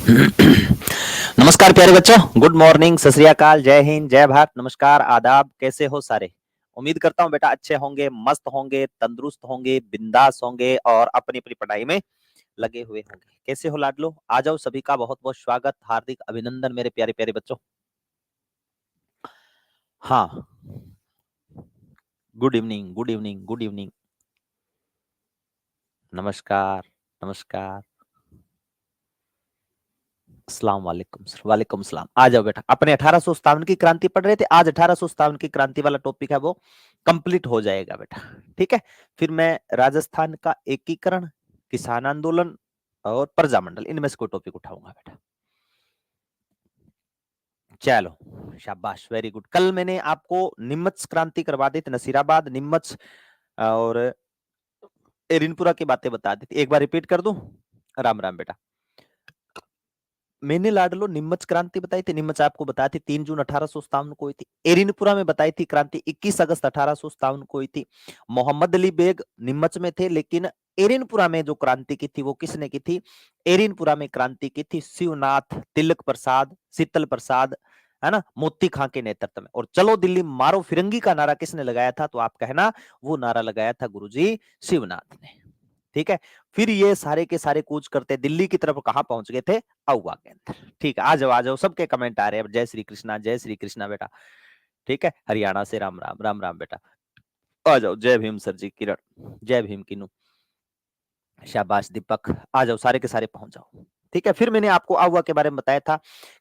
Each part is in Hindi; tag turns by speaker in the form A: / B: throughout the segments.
A: नमस्कार प्यारे बच्चों, गुड मॉर्निंग, सत श्री अकाल, जय हिंद, जय भारत, नमस्कार, आदाब। कैसे हो सारे? उम्मीद करता हूँ बेटा अच्छे होंगे, मस्त होंगे, तंदुरुस्त होंगे, बिंदास होंगे और अपनी अपनी पढ़ाई में लगे हुए होंगे। कैसे हो लाडलो? आ जाओ, सभी का बहुत बहुत स्वागत, हार्दिक अभिनंदन मेरे प्यारे प्यारे बच्चों। हाँ, good evening, good evening, good evening, नमस्कार, नमस्कार, अस्सलाम वालेकुम सर, वालेकुम सलाम। आ जाओ बेटा, अपने 1857 की क्रांति पढ़ रहे थे, आज 1857 की क्रांति वाला टॉपिक है वो कंप्लीट हो जाएगा बेटा। ठीक है, फिर मैं राजस्थान का एकीकरण, किसान आंदोलन और प्रजामंडल, इनमें से कोई टॉपिक उठाऊंगा बेटा। चलो, शाबाश, वेरी गुड। कल मैंने आपको निम्मच क्रांति करवा दी थी, नसीराबाद, निम्मच और एरिनपुरा की बातें बता दी थी। एक बार रिपीट कर दूं? राम राम बेटा। मैंने लाडलो निम्मच क्रांति बताई थी। निम्मच आपको बताई थी 3 जून 1857 को हुई थी। एरिनपुरा में बताई थी क्रांति 21 अगस्त 1857 को हुई थी। मोहम्मद अली बेग निम्मच में थे, लेकिन एरिनपुरा में जो क्रांति की थी वो किसने की थी? एरिनपुरा में क्रांति की थी शिवनाथ, तिलक प्रसाद, शीतल प्रसाद, है ना, मोती खां के नेतृत्व में। और चलो दिल्ली मारो फिरंगी का नारा किसने लगाया था? तो आप कहना वो नारा लगाया था गुरुजी शिवनाथ ने। ठीक है, फिर ये सारे के सारे कूच करते दिल्ली की तरफ कहां पहुंच गए थे? अहुआ के अंदर। ठीक है, आ जाओ आ जाओ, सबके कमेंट आ रहे हैं, जय श्री कृष्णा, जय श्री कृष्णा बेटा। ठीक है, हरियाणा से राम राम, राम राम बेटा। आ जाओ, जय भीम सर जी, किरण, जय भीम किनू, शाबाश दीपक, आ जाओ, सारे के सारे पहुंच जाओ। ठीक है, फिर मैंने आपको आहुआ के बारे में बताया था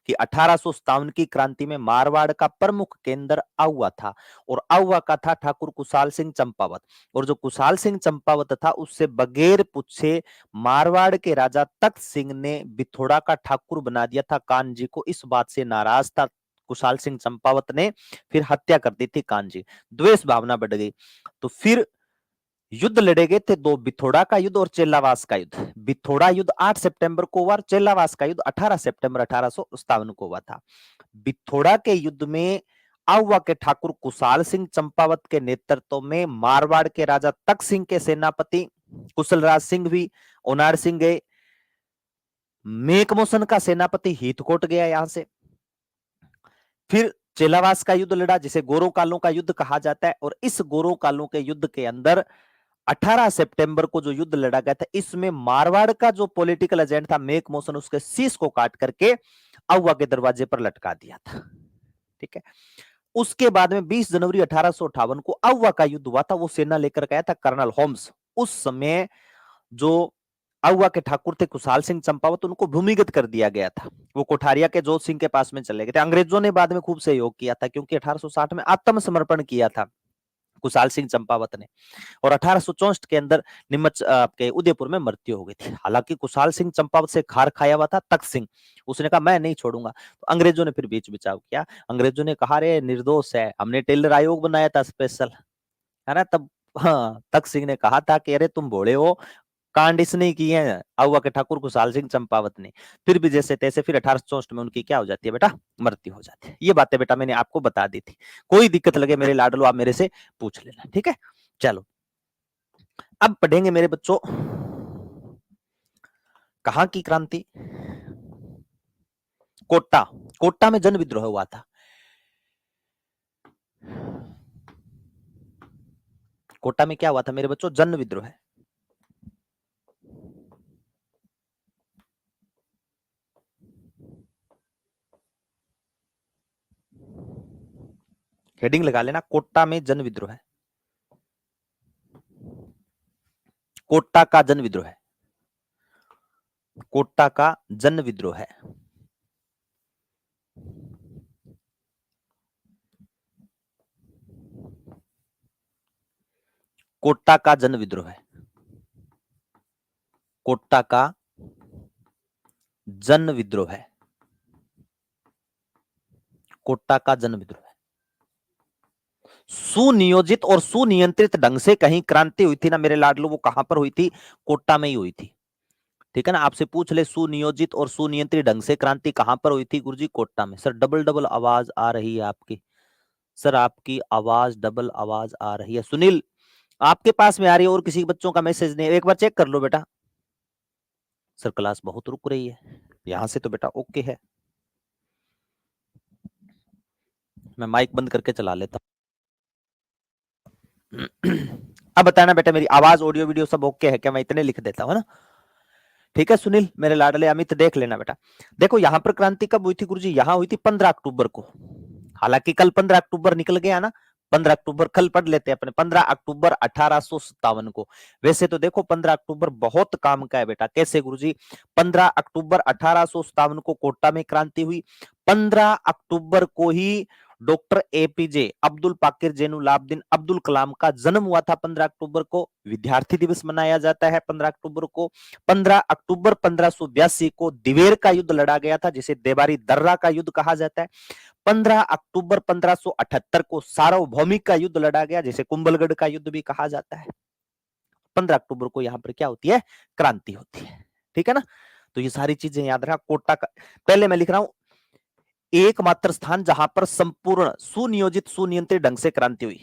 A: कि 1857 की क्रांति में मारवाड़ का प्रमुख केंद्र आहुआ था और आहुआ का था ठाकुर कुशाल सिंह चंपावत। और जो कुशाल सिंह चंपावत था उससे बगैर पूछे मारवाड़ के राजा तख्त सिंह ने बिथोड़ा का ठाकुर बना दिया था कान्जी को। इस बात से नाराज था कुशाल सिंह चंपावत ने, फिर हत्या कर दी थी कान्जी। द्वेष भावना बढ़ गई, तो फिर युद्ध लड़े गए थे दो, बिथोड़ा का युद्ध और चेलावास का युद्ध। बिथोड़ा युद्ध 8 सितंबर को हुआ, चेलावास का युद्ध 18 सितंबर 1857 को हुआ था। बिथोड़ा के युद्ध में आहुआ के ठाकुर कुशाल सिंह चंपावत के नेतृत्व में मारवाड़ के राजा तख्त सिंह के सेनापति कुशलराज सिंह भी, ओनार सिंह गए, मेकमोशन का सेनापति हीथकोट गया यहां से। फिर चेलावास का युद्ध लड़ा, जिसे गोरो कालों का युद्ध कहा जाता है। और इस गोरो कालों के युद्ध के अंदर 18 सितंबर को जो युद्ध लड़ा गया था, इसमें मारवाड़ का जो पॉलिटिकल एजेंट था मेक मोशन, उसके शीश को काट करके आहुआ के दरवाजे पर लटका दिया था। ठीक है, उसके बाद में 20 जनवरी 1858 को आहुआ का युद्ध हुआ था। वो सेना लेकर गया था कर्नल होम्स। उस समय जो आहुआ के ठाकुर थे कुशाल सिंह चंपावत, उनको भूमिगत कर दिया गया था। वो कोठारिया के जोत सिंह के पास में चले गए थे। अंग्रेजों ने बाद में खूब सहयोग किया था, क्योंकि 1860 में आत्मसमर्पण किया था कुशाल सिंह चंपावत ने। और 1864 के अंदर निम्मच आपके उदयपुर में मृत्यु हो गई थी। हालांकि कुशाल सिंह चंपावत से खार खाया हुआ था तख्त सिंह, उसने कहा मैं नहीं छोड़ूंगा। तो अंग्रेजों ने फिर बीच बिचाव किया। अंग्रेजों ने कहा रे निर्दोष है, हमने टेलर आयोग बनाया था स्पेशल, है ना। तब हाँ, तख्त सिंह ने कहा था कि अरे तुम भोले हो, कांड इसने ही किए हैं, आहुआ के ठाकुर कुशाल सिंह चंपावत ने। फिर भी जैसे तैसे फिर 1864 में उनकी क्या हो जाती है बेटा? मृत्यु हो जाती है। ये बातें बेटा मैंने आपको बता दी थी। कोई दिक्कत लगे मेरे लाडलो, आप मेरे से पूछ लेना। ठीक है, चलो अब पढ़ेंगे मेरे बच्चों कहां की क्रांति? कोटा। कोटा में जन विद्रोह हुआ था। कोटा में क्या हुआ था मेरे बच्चों? जन विद्रोह। हेडिंग लगा लेना, कोटा में जन विद्रोह। कोटा का जन विद्रोह, कोटा का जन विद्रोह है। कोटा का जन विद्रोह है। कोटा का जन विद्रोह है। कोटा का जन विद्रोह है। सुनियोजित और सुनियंत्रित ढंग से कहीं क्रांति हुई थी ना मेरे लाडलो, वो कहां पर हुई थी? कोटा में ही हुई थी। ठीक है ना, आपसे पूछ ले सुनियोजित और सुनियंत्रित ढंग से क्रांति कहां पर हुई थी? गुरुजी कोटा में। सर डबल डबल आवाज आ रही है आपकी, सर आपकी आवाज डबल आवाज आ रही है। सुनील आपके पास में आ रही है और किसी बच्चों का मैसेज नहीं? एक बार चेक कर लो बेटा। सर क्लास बहुत रुक रही है। यहां से तो बेटा ओके है। मैं माइक बंद करके चला लेता हूं। अब बताना बेटा मेरी आवाज ऑडियो वीडियो सब ओके है क्या? मैं इतने लिख देता हूं ना। ठीक है सुनील मेरे लाडले अमित देख लेना बेटा। देखो यहां पर क्रांति कब हुई थी गुरुजी? यहां हुई थी 15 अक्टूबर को। हालांकि कल 15 अक्टूबर निकल गया ना, 15 अक्टूबर कल पढ़ लेते हैं अपने, 15 अक्टूबर 1857 को। वैसे तो देखो 15 अक्टूबर बहुत काम का है बेटा। कैसे गुरुजी? 15 अक्टूबर 1857 को कोटा में क्रांति हुई। 15 अक्टूबर को ही डॉक्टर एपीजे अब्दुल पाकिर जैनुलाब्दीन अब्दुल कलाम का जन्म हुआ था। 15 अक्टूबर को विद्यार्थी दिवस मनाया जाता है 15 अक्टूबर को। 15 अक्टूबर 1582 को दिवेर का युद्ध लड़ा गया था, जिसे देवारी दर्रा का युद्ध कहा जाता है। 15 अक्टूबर 1578 को सार्वभौमिक का युद्ध लड़ा गया, जिसे कुंभलगढ़ का युद्ध भी कहा जाता है। 15 अक्टूबर को यहां पर क्या होती है? क्रांति होती है। ठीक है ना? तो ये सारी चीजें याद रखा। कोटा का पहले मैं लिख रहा हूं, एकमात्र स्थान जहां पर संपूर्ण सुनियोजित सुनियंत्रित ढंग से क्रांति हुई।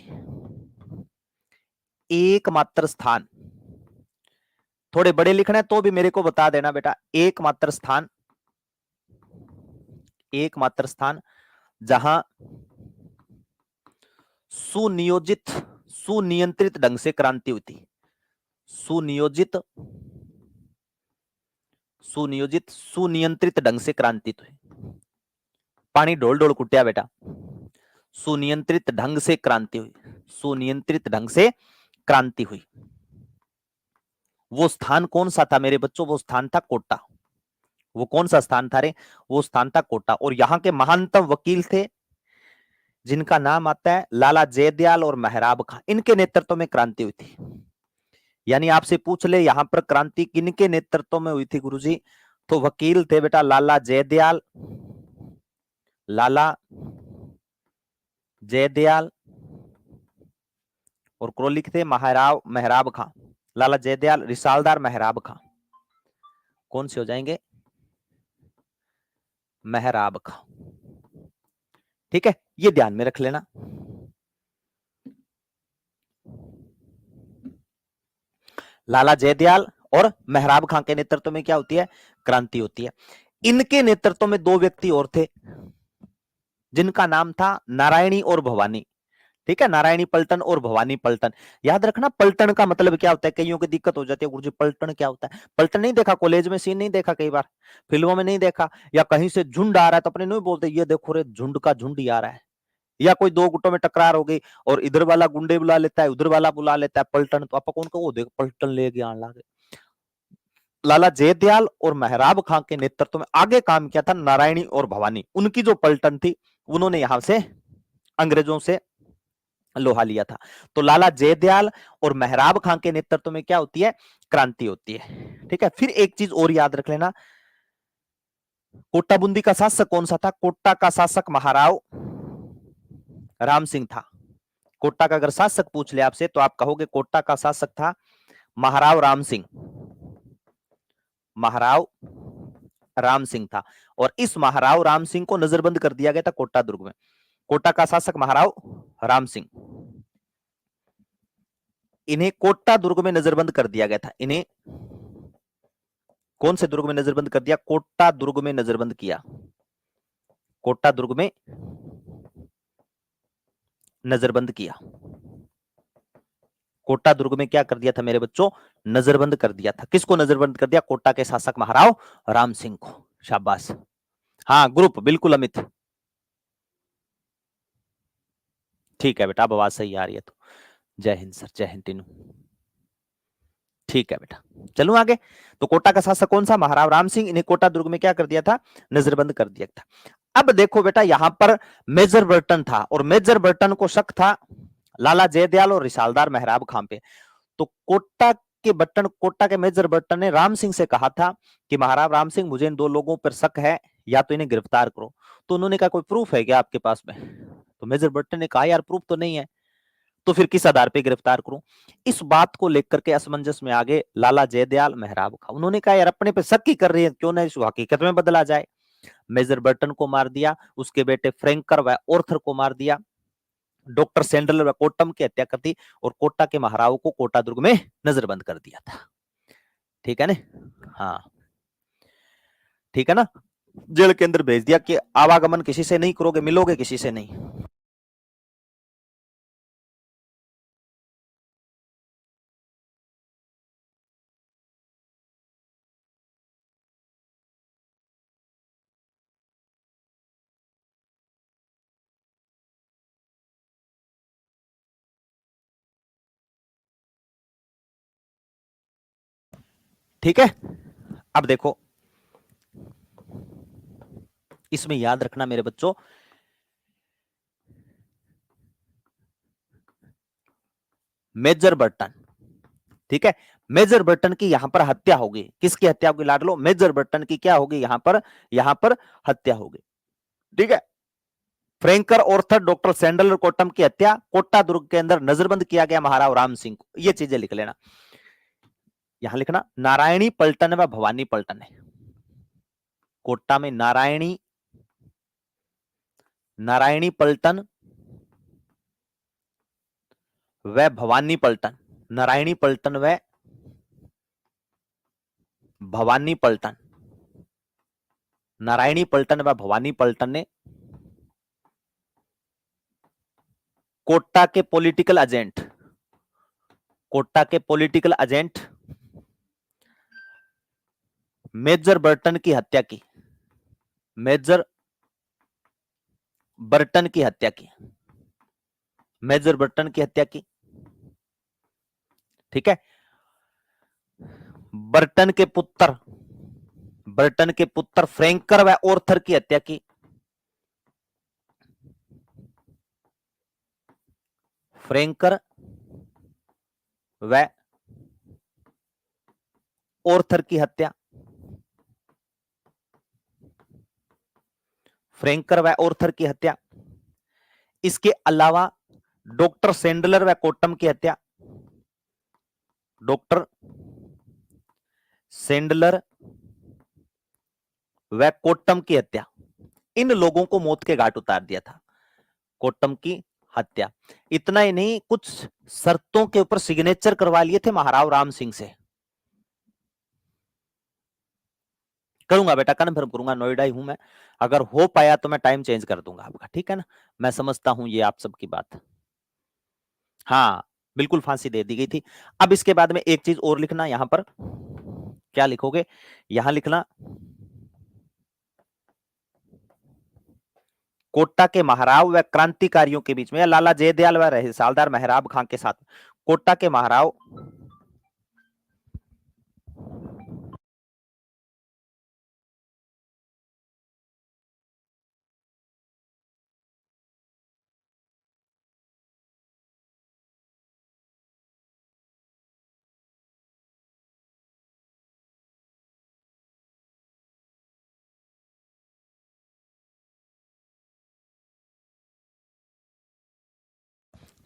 A: एकमात्र स्थान, थोड़े बड़े लिखना है तो भी मेरे को बता देना बेटा। एकमात्र स्थान, एकमात्र स्थान जहां सुनियोजित सुनियंत्रित ढंग से क्रांति हुई थी। सुनियोजित सुनियोजित सुनियंत्रित ढंग से क्रांति हुई। पानी ढोल ढोल कुटिया बेटा। सुनियंत्रित ढंग से क्रांति हुई, सुनियंत्रित ढंग से क्रांति हुई। वो स्थान कौन सा था मेरे बच्चों? वो स्थान था कोटा। वो कौन सा स्थान था रे? वो स्थान था कोटा। और यहां के महानतम वकील थे जिनका नाम आता है लाला जयदयाल और मेहराब खां। इनके नेतृत्व में क्रांति हुई थी। यानी आपसे पूछ ले यहां पर क्रांति किनके नेतृत्व में हुई थी गुरुजी? तो वकील थे बेटा लाला जयदयाल, लाला जयदयाल और क्रोलिक थे महाराव मेहराब खां। लाला जयदयाल, रिसालदार, मेहराब खां। कौन से हो जाएंगे? मेहराब खां। ठीक है, ये ध्यान में रख लेना। लाला जयदयाल और मेहराब खां के नेतृत्व में क्या होती है? क्रांति होती है। इनके नेतृत्व में दो व्यक्ति और थे जिनका नाम था नारायणी और भवानी। ठीक है, नारायणी पलटन और भवानी पलटन। याद रखना पलटन का मतलब क्या होता है। कईयों की दिक्कत हो जाती है, गुरुजी पलटन क्या होता है? पलटन नहीं देखा कॉलेज में, सीन नहीं देखा, कई बार फिल्मों में नहीं देखा, या कहीं से झुंड आ रहा है तो अपने नहीं बोलते ये देखो रे झुंड का झुंड ही आ रहा है। या कोई दो गुटों में टकरार हो गई और इधर वाला गुंडे बुला लेता है, उधर वाला बुला लेता है पलटन, तो आप कौन को वो देख पलटन ले गया आने लगे। लाला जयदयाल और मेहराब खां के नेतृत्व में आगे काम किया था नारायणी और भवानी। उनकी जो पलटन थी उन्होंने यहां से अंग्रेजों से लोहा लिया था। तो लाला जयदयाल और मेहराब खां के नेतृत्व में क्या होती है? क्रांति होती है। ठीक है, फिर एक चीज और याद रख लेना, कोटा बूंदी का शासक कौन सा था? कोटा का शासक महाराव राम सिंह था। कोटा का अगर शासक पूछ ले आपसे तो आप कहोगे कोटा का शासक था महाराव राम सिंह। महाराव राम सिंह था। और इस महाराव राम सिंह को नजरबंद कर दिया गया था कोटा दुर्ग में। कोटा का शासक महाराव राम सिंह, इन्हें कोटा दुर्ग में नजरबंद कर दिया गया था। इन्हें कौन से दुर्ग में नजरबंद कर दिया? कोटा दुर्ग में नजरबंद किया। कोटा दुर्ग में नजरबंद किया। कोटा दुर्ग में क्या कर दिया था मेरे बच्चों? नजरबंद कर दिया था। किसको नजरबंद कर दिया? कोटा के शासक महाराव राम सिंह को। शाबाश। हाँ ग्रुप बिल्कुल अमित, ठीक है बेटा, अब आवाज सही आ रही है तो। जय हिंद सर, जय हिंद टीनू। ठीक है बेटा, चलूं आगे। तो कोटा का शासक कौन सा? महाराव राम सिंह। इन्हें कोटा दुर्ग में क्या कर दिया था? नजरबंद कर दिया था। अब देखो बेटा यहां पर मेजर बर्टन था और मेजर बर्टन को शक था लाला जयदयाल और रिसालदार मेहराब खां पे। तो कोटा के मेजर बर्टन ने राम सिंह से कहा था कि महाराव राम सिंह मुझे इन दो लोगों पर शक है, या तो इन्हें गिरफ्तार करो। तो उन्होंने कहा कोई प्रूफ है क्या आपके पास में? तो मेजर बर्टन ने कहा यार प्रूफ तो नहीं है, तो फिर किस आधार पे गिरफ्तार करूं? इस बात को लेकर के असमंजस में आगे लाला जयदयाल मेहराब खां। उन्होंने कहा यार अपने पे शक ही कर रही है, क्यों ना इस हकीकत में बदला जाए। मेजर बर्टन को मार दिया, उसके बेटे फ्रैंकर व ऑर्थर को मार दिया, डॉक्टर सैंडलर व कोटम की हत्या कर दी और कोटा के महाराव को कोटा दुर्ग में नजरबंद कर दिया था। ठीक है ना? हाँ, ठीक है ना, जेल के अंदर भेज दिया कि आवागमन किसी से नहीं करोगे, मिलोगे किसी से नहीं। ठीक है, अब देखो इसमें याद रखना मेरे बच्चों, मेजर बर्टन, ठीक है, मेजर बर्टन की यहां पर हत्या होगी। किसकी हत्या होगी लाडलो? मेजर बर्टन की क्या होगी यहां पर हत्या होगी। ठीक है, फ्रैंकर ऑर्थर डॉक्टर सैंडलर कोटम की हत्या कोटा दुर्ग के अंदर नजरबंद किया गया महाराव राम सिंह को। ये चीजें लिख लेना, यहां लिखना नारायणी पलटन व भवानी पलटन है। कोटा में नारायणी पलटन व भवानी पलटन, नारायणी पलटन व भवानी पलटन, नारायणी पलटन व भवानी पलटन ने कोटा के पॉलिटिकल एजेंट, कोटा के पॉलिटिकल एजेंट मेजर बर्टन की हत्या की, मेजर बर्टन की हत्या की, मेजर बर्टन की हत्या की। ठीक है, बर्टन के पुत्र, बर्टन के पुत्र फ्रैंकर व ऑर्थर की हत्या की, फ्रैंकर व ऑर्थर की हत्या, फ्रैंकर व ऑर्थर की हत्या। इसके अलावा डॉक्टर सैंडलर व कोटम की हत्या, डॉक्टर सैंडलर व कोटम की हत्या, इन लोगों को मौत के घाट उतार दिया था। कोटम की हत्या, इतना ही नहीं कुछ शर्तों के ऊपर सिग्नेचर करवा लिए थे महाराव राम सिंह से। करूंगा बेटा, कन्फर्म करूंगा, नोएडा ही हूं मैं, अगर हो पाया तो मैं टाइम चेंज कर दूंगा आपका, ठीक है ना। मैं समझता हूं ये आप सबकी बात। हाँ बिल्कुल फांसी दे दी गई थी। अब इसके बाद में एक चीज और लिखना, यहां पर क्या लिखोगे, यहां लिखना कोटा के महाराव व क्रांतिकारियों के बीच में, लाला जयदयाल व सालदार मेहराब खां के साथ कोटा के महाराव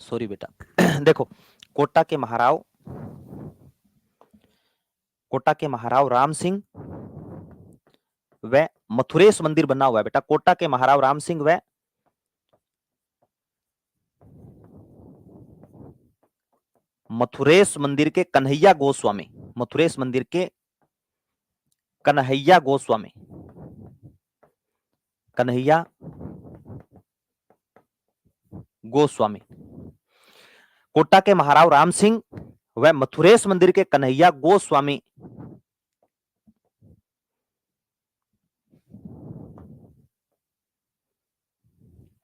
A: सॉरी बेटा देखो कोटा के महाराव, कोटा के महाराव राम सिंह व मथुरेश मंदिर बना हुआ है बेटा, कोटा के महाराव राम सिंह व मथुरेश मंदिर के कन्हैया गोस्वामी, मथुरेश मंदिर के कन्हैया गोस्वामी, कन्हैया गोस्वामी, कोटा के महाराव राम सिंह व मथुरेश मंदिर के कन्हैया गोस्वामी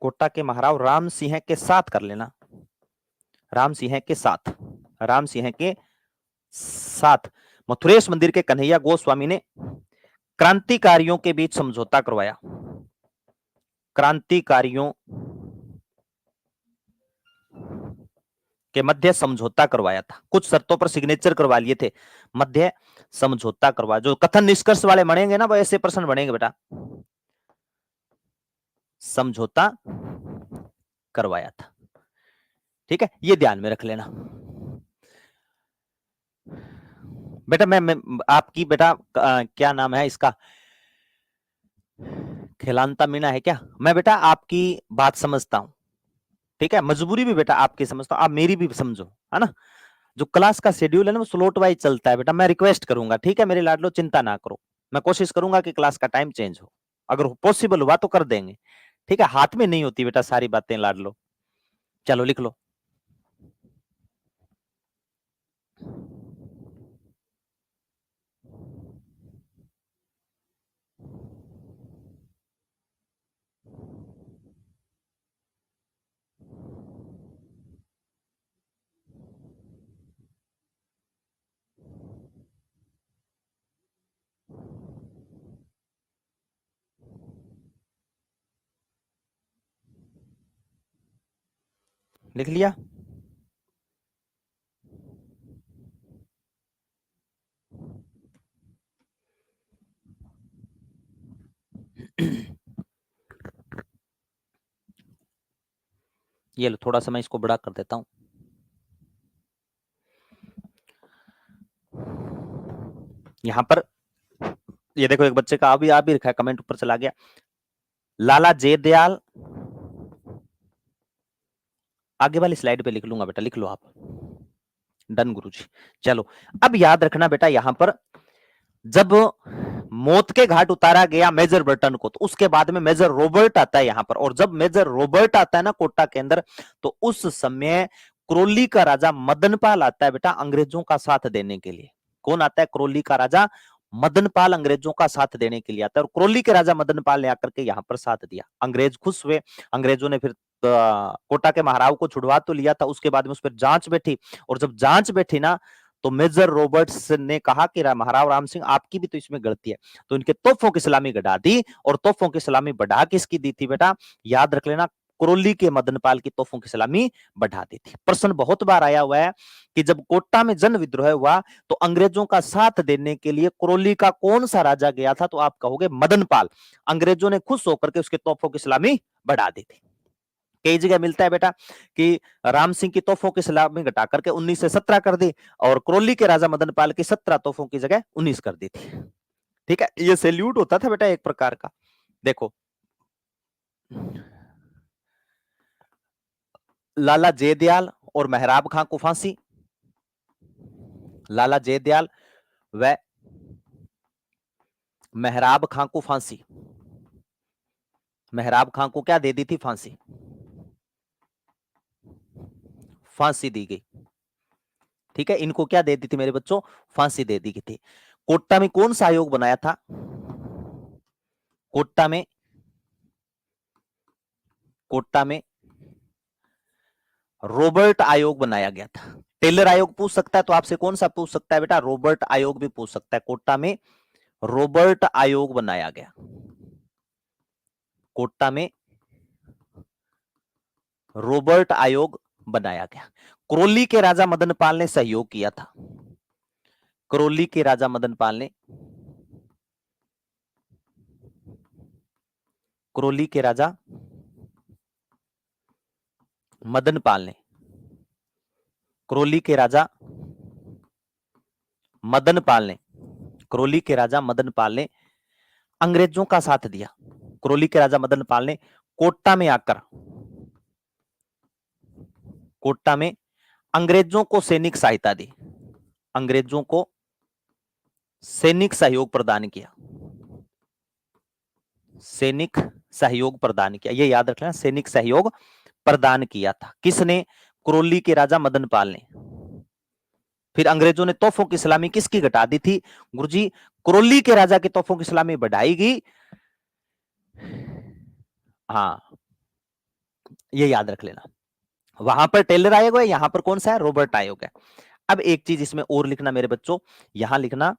A: कोटा के महाराव राम सिंह के साथ कर लेना, राम सिंह के साथ, राम सिंह के साथ मथुरेश मंदिर के कन्हैया गोस्वामी ने क्रांतिकारियों के बीच समझौता करवाया, क्रांतिकारियों के मध्य समझौता करवाया था, कुछ शर्तों पर सिग्नेचर करवा लिए थे, मध्य समझौता करवा, जो कथन निष्कर्ष वाले बनेंगे ना वो ऐसे प्रश्न बनेंगे बेटा, समझौता करवाया था। ठीक है, ये ध्यान में रख लेना बेटा। मैं आपकी बेटा क्या नाम है इसका, खिलानता मीना है क्या? मैं बेटा आपकी बात समझता हूं, ठीक है, मजबूरी भी बेटा आपकी समझता हूं, आप मेरी भी समझो, है ना। जो क्लास का शेड्यूल है ना वो स्लॉट वाइज चलता है बेटा, मैं रिक्वेस्ट करूंगा, ठीक है मेरे लाडलो, चिंता ना करो। मैं कोशिश करूंगा कि क्लास का टाइम चेंज हो, अगर पॉसिबल हुआ तो कर देंगे, ठीक है। हाथ में नहीं होती बेटा सारी बातें, लाड लो। चलो लिख लो। लिख लिया? ये लो, थोड़ा सा मैं इसको बड़ा कर देता हूं। यहां पर ये देखो, एक बच्चे का अभी आ भी रखा है, कमेंट ऊपर चला गया। लाला जयदयाल, आगे वाली स्लाइड पे लिख लूंगा बेटा, लिख लो आप। डन गुरुजी। चलो अब याद रखना बेटा, यहां पर जब मौत के घाट उतारा गया मेजर बर्टन को, तो उसके बाद में मेजर रॉबर्ट आता है यहां पर, और जब मेजर रॉबर्ट आता है ना कोटा के अंदर, तो उस समय क्रोली का राजा मदनपाल आता है बेटा अंग्रेजों का साथ देने के लिए। कौन आता है? क्रोली का राजा मदनपाल अंग्रेजों का साथ देने के लिए आता है, और क्रोली के राजा मदनपाल ने आकर के यहां पर साथ दिया। अंग्रेज खुश हुए, अंग्रेजों ने फिर कोटा के महाराव को छुड़वा तो लिया था, उसके बाद में उस पर जांच बैठी, और जब जांच बैठी ना, तो मेजर रॉबर्ट्स ने कहा कि महाराव राम सिंह आपकी भी तो इसमें गलती है, तो इनके तोपों की सलामी गड़ा दी, और तोपों की सलामी बढ़ा किसकी दी थी बेटा? याद रख लेना, क्रोली के मदनपाल की तोपों की सलामी बढ़ा दी थी। प्रश्न बहुत बार आया हुआ है कि जब कोटा में जन विद्रोह हुआ, तो अंग्रेजों का साथ देने के लिए क्रोली का कौन सा राजा गया था? तो आप कहोगे मदनपाल। अंग्रेजों ने खुश होकर के उसके तोपों की सलामी बढ़ा दी थी। कई जगह मिलता है बेटा कि राम सिंह की तोपों की सलामी घटा करके 19 से 17 कर दी, और क्रोली के राजा मदनपाल की 17 तोपों की जगह 19 कर दी थी। ठीक है, ये सैल्यूट होता था बेटा एक प्रकार का। देखो, लाला जयदयाल और मेहराब खां को फांसी, लाला जयदयाल व मेहराब खां को फांसी। मेहराब खां को क्या दे दी थी? फांसी, फांसी दी गई। ठीक है, इनको क्या दे दी थी मेरे बच्चों? फांसी दे दी गई थी। कोट्टा में कौन सा आयोग बनाया था? कोट्टा में, कोट्टा में रॉबर्ट आयोग बनाया गया था। टेलर आयोग पूछ सकता है, तो आपसे कौन सा पूछ सकता है बेटा? रॉबर्ट आयोग भी पूछ सकता है। कोट्टा में रॉबर्ट आयोग बनाया गया। कोट्टा में रॉबर्ट आयोग बनाया गया। क्रोली के राजा मदनपाल ने सहयोग किया था। क्रोली के राजा मदनपाल ने, क्रोली के राजा मदनपाल ने, क्रोली के राजा मदनपाल ने, क्रोली के राजा मदनपाल ने अंग्रेजों का साथ दिया। क्रोली के राजा मदनपाल ने कोट्टा में आकर, कोट्टा में अंग्रेजों को सैनिक सहायता दी, अंग्रेजों को सैनिक सहयोग प्रदान किया, सैनिक सहयोग प्रदान किया। ये याद रखना, सैनिक सहयोग प्रदान किया था। किसने? क्रोली के राजा मदनपाल ने। फिर अंग्रेजों ने तोपों की सलामी किसकी घटा दी थी? गुरुजी, क्रोली के राजा की तोपों की सलामी बढ़ाई गई। हाँ, ये याद रख लेना। वहां पर टेलर आयोग है, यहां पर कौन सा है? रॉबर्ट आयोग है। अब एक चीज इसमें और लिखना मेरे बच्चों, यहां लिखना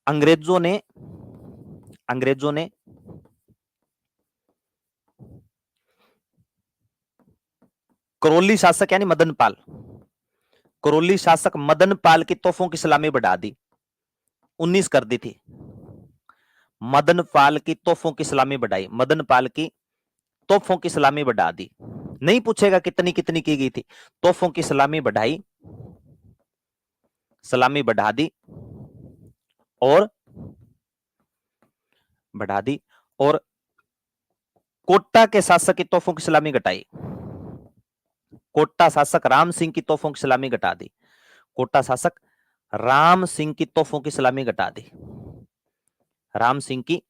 A: अंग्रेजों ने, अंग्रेजों ने क्रोली शासक यानी मदनपाल, क्रोली शासक मदनपाल की तोपों की सलामी बढ़ा दी, 19 कर दी थी। मदनपाल की तोपों की सलामी बढ़ाई, मदनपाल की तोपों की सलामी बढ़ा दी। नहीं पूछेगा कितनी कितनी की गई थी, तोपों की सलामी बढ़ाई, सलामी बढ़ा दी, और बढ़ा दी, और कोटा के शासक की तोपों की सलामी घटाई, कोटा शासक राम सिंह की तोपों की सलामी घटा दी, कोटा शासक राम सिंह की तोपों की सलामी घटा दी, राम सिंह की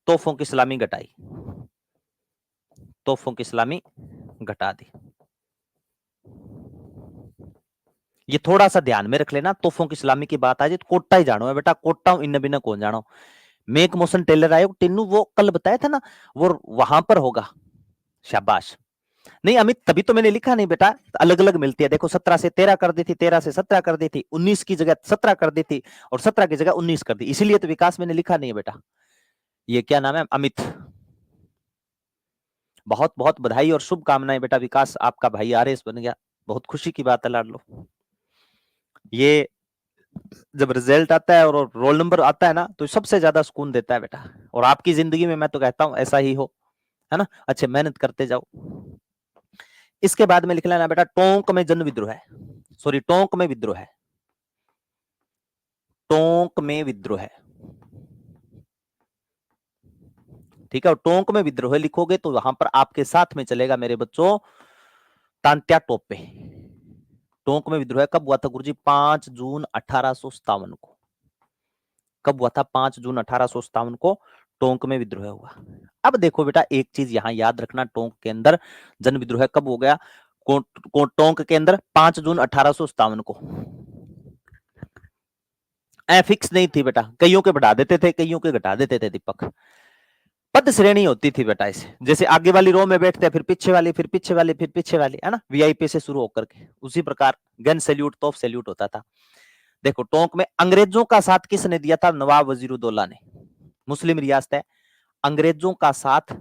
A: तोपों की सलामी घटाई, तोपों की सलामी घटा दी। ये थोड़ा सा ध्यान में रख लेना, तोपों की सलामी की बात आ जाए तो कोटा ही जानो है बेटा, कोटा इन बिना कौन जानो। मेक मोशन टेलर आयोग टिन्नू वो कल बताया था ना, वो वहां पर होगा। शाबाश। नहीं अमित तभी तो मैंने लिखा नहीं बेटा, अलग अलग मिलती है। देखो 17 से 13 कर दी थी, 13 से 17 कर दी थी, 19 की जगह 17 कर दी थी, और 17 की जगह 19 कर दी, इसीलिए तो विकास मैंने लिखा नहीं है बेटा। ये क्या नाम है? अमित। बहुत बहुत बधाई और शुभकामनाएं बेटा, विकास आपका भाई आरएस बन गया, बहुत खुशी की बात है लाडलो। ये जब रिजल्ट आता है और रोल नंबर आता है ना, तो सबसे ज्यादा सुकून देता है बेटा। और आपकी जिंदगी में मैं तो कहता हूं ऐसा ही हो, है ना। अच्छे मेहनत करते जाओ। इसके बाद में लिख लेना बेटा, टोंक में जन विद्रोह है, सॉरी टोंक में विद्रोह है, टोंक में विद्रोह है, ठीक है। और टोंक में विद्रोह लिखोगे तो वहां पर आपके साथ में चलेगा मेरे बच्चों तांत्या टोपे। टोंक में विद्रोह कब हुआ था गुरुजी? 5 जून 1857 को। कब हुआ था? 5 जून 1857 को टोंक में विद्रोह हुआ। अब देखो बेटा एक चीज यहां याद रखना, टोंक के अंदर जन विद्रोह कब हो गया? टोंक के अंदर 5 जून 1857 को। फिक्स नहीं थी बेटा, कईयों के बढ़ा देते थे, कईयों के घटा देते थे दीपक। पद श्रेणी होती थी बेटा इसे, जैसे आगे वाली रो में बैठते हैं, फिर पीछे वाली, फिर पीछे वाली, फिर पीछे वाली, है ना, वीआईपी से शुरू होकर के। उसी प्रकार गन सैल्यूट, तोप सैल्यूट होता था। देखो टोंक में अंग्रेजों का साथ किसने दिया था? नवाब वजीरुद्दौला ने। मुस्लिम रियासत है, अंग्रेजों का साथ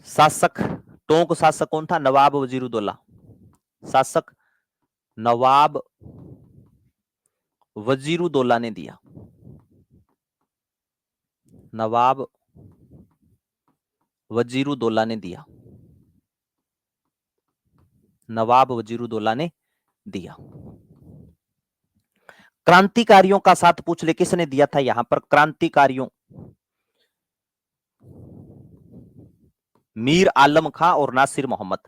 A: शासक, टोंक शासक कौन था? नवाब वजीरुद्दौला। शासक नवाब वजीरुद्दौला ने दिया, नवाब वजीरुद्दौला ने दिया, नवाब वजीरुद्दौला ने दिया। क्रांतिकारियों का साथ पूछ ले किसने दिया था? यहां पर क्रांतिकारियों मीर आलम खां और नासिर मोहम्मद।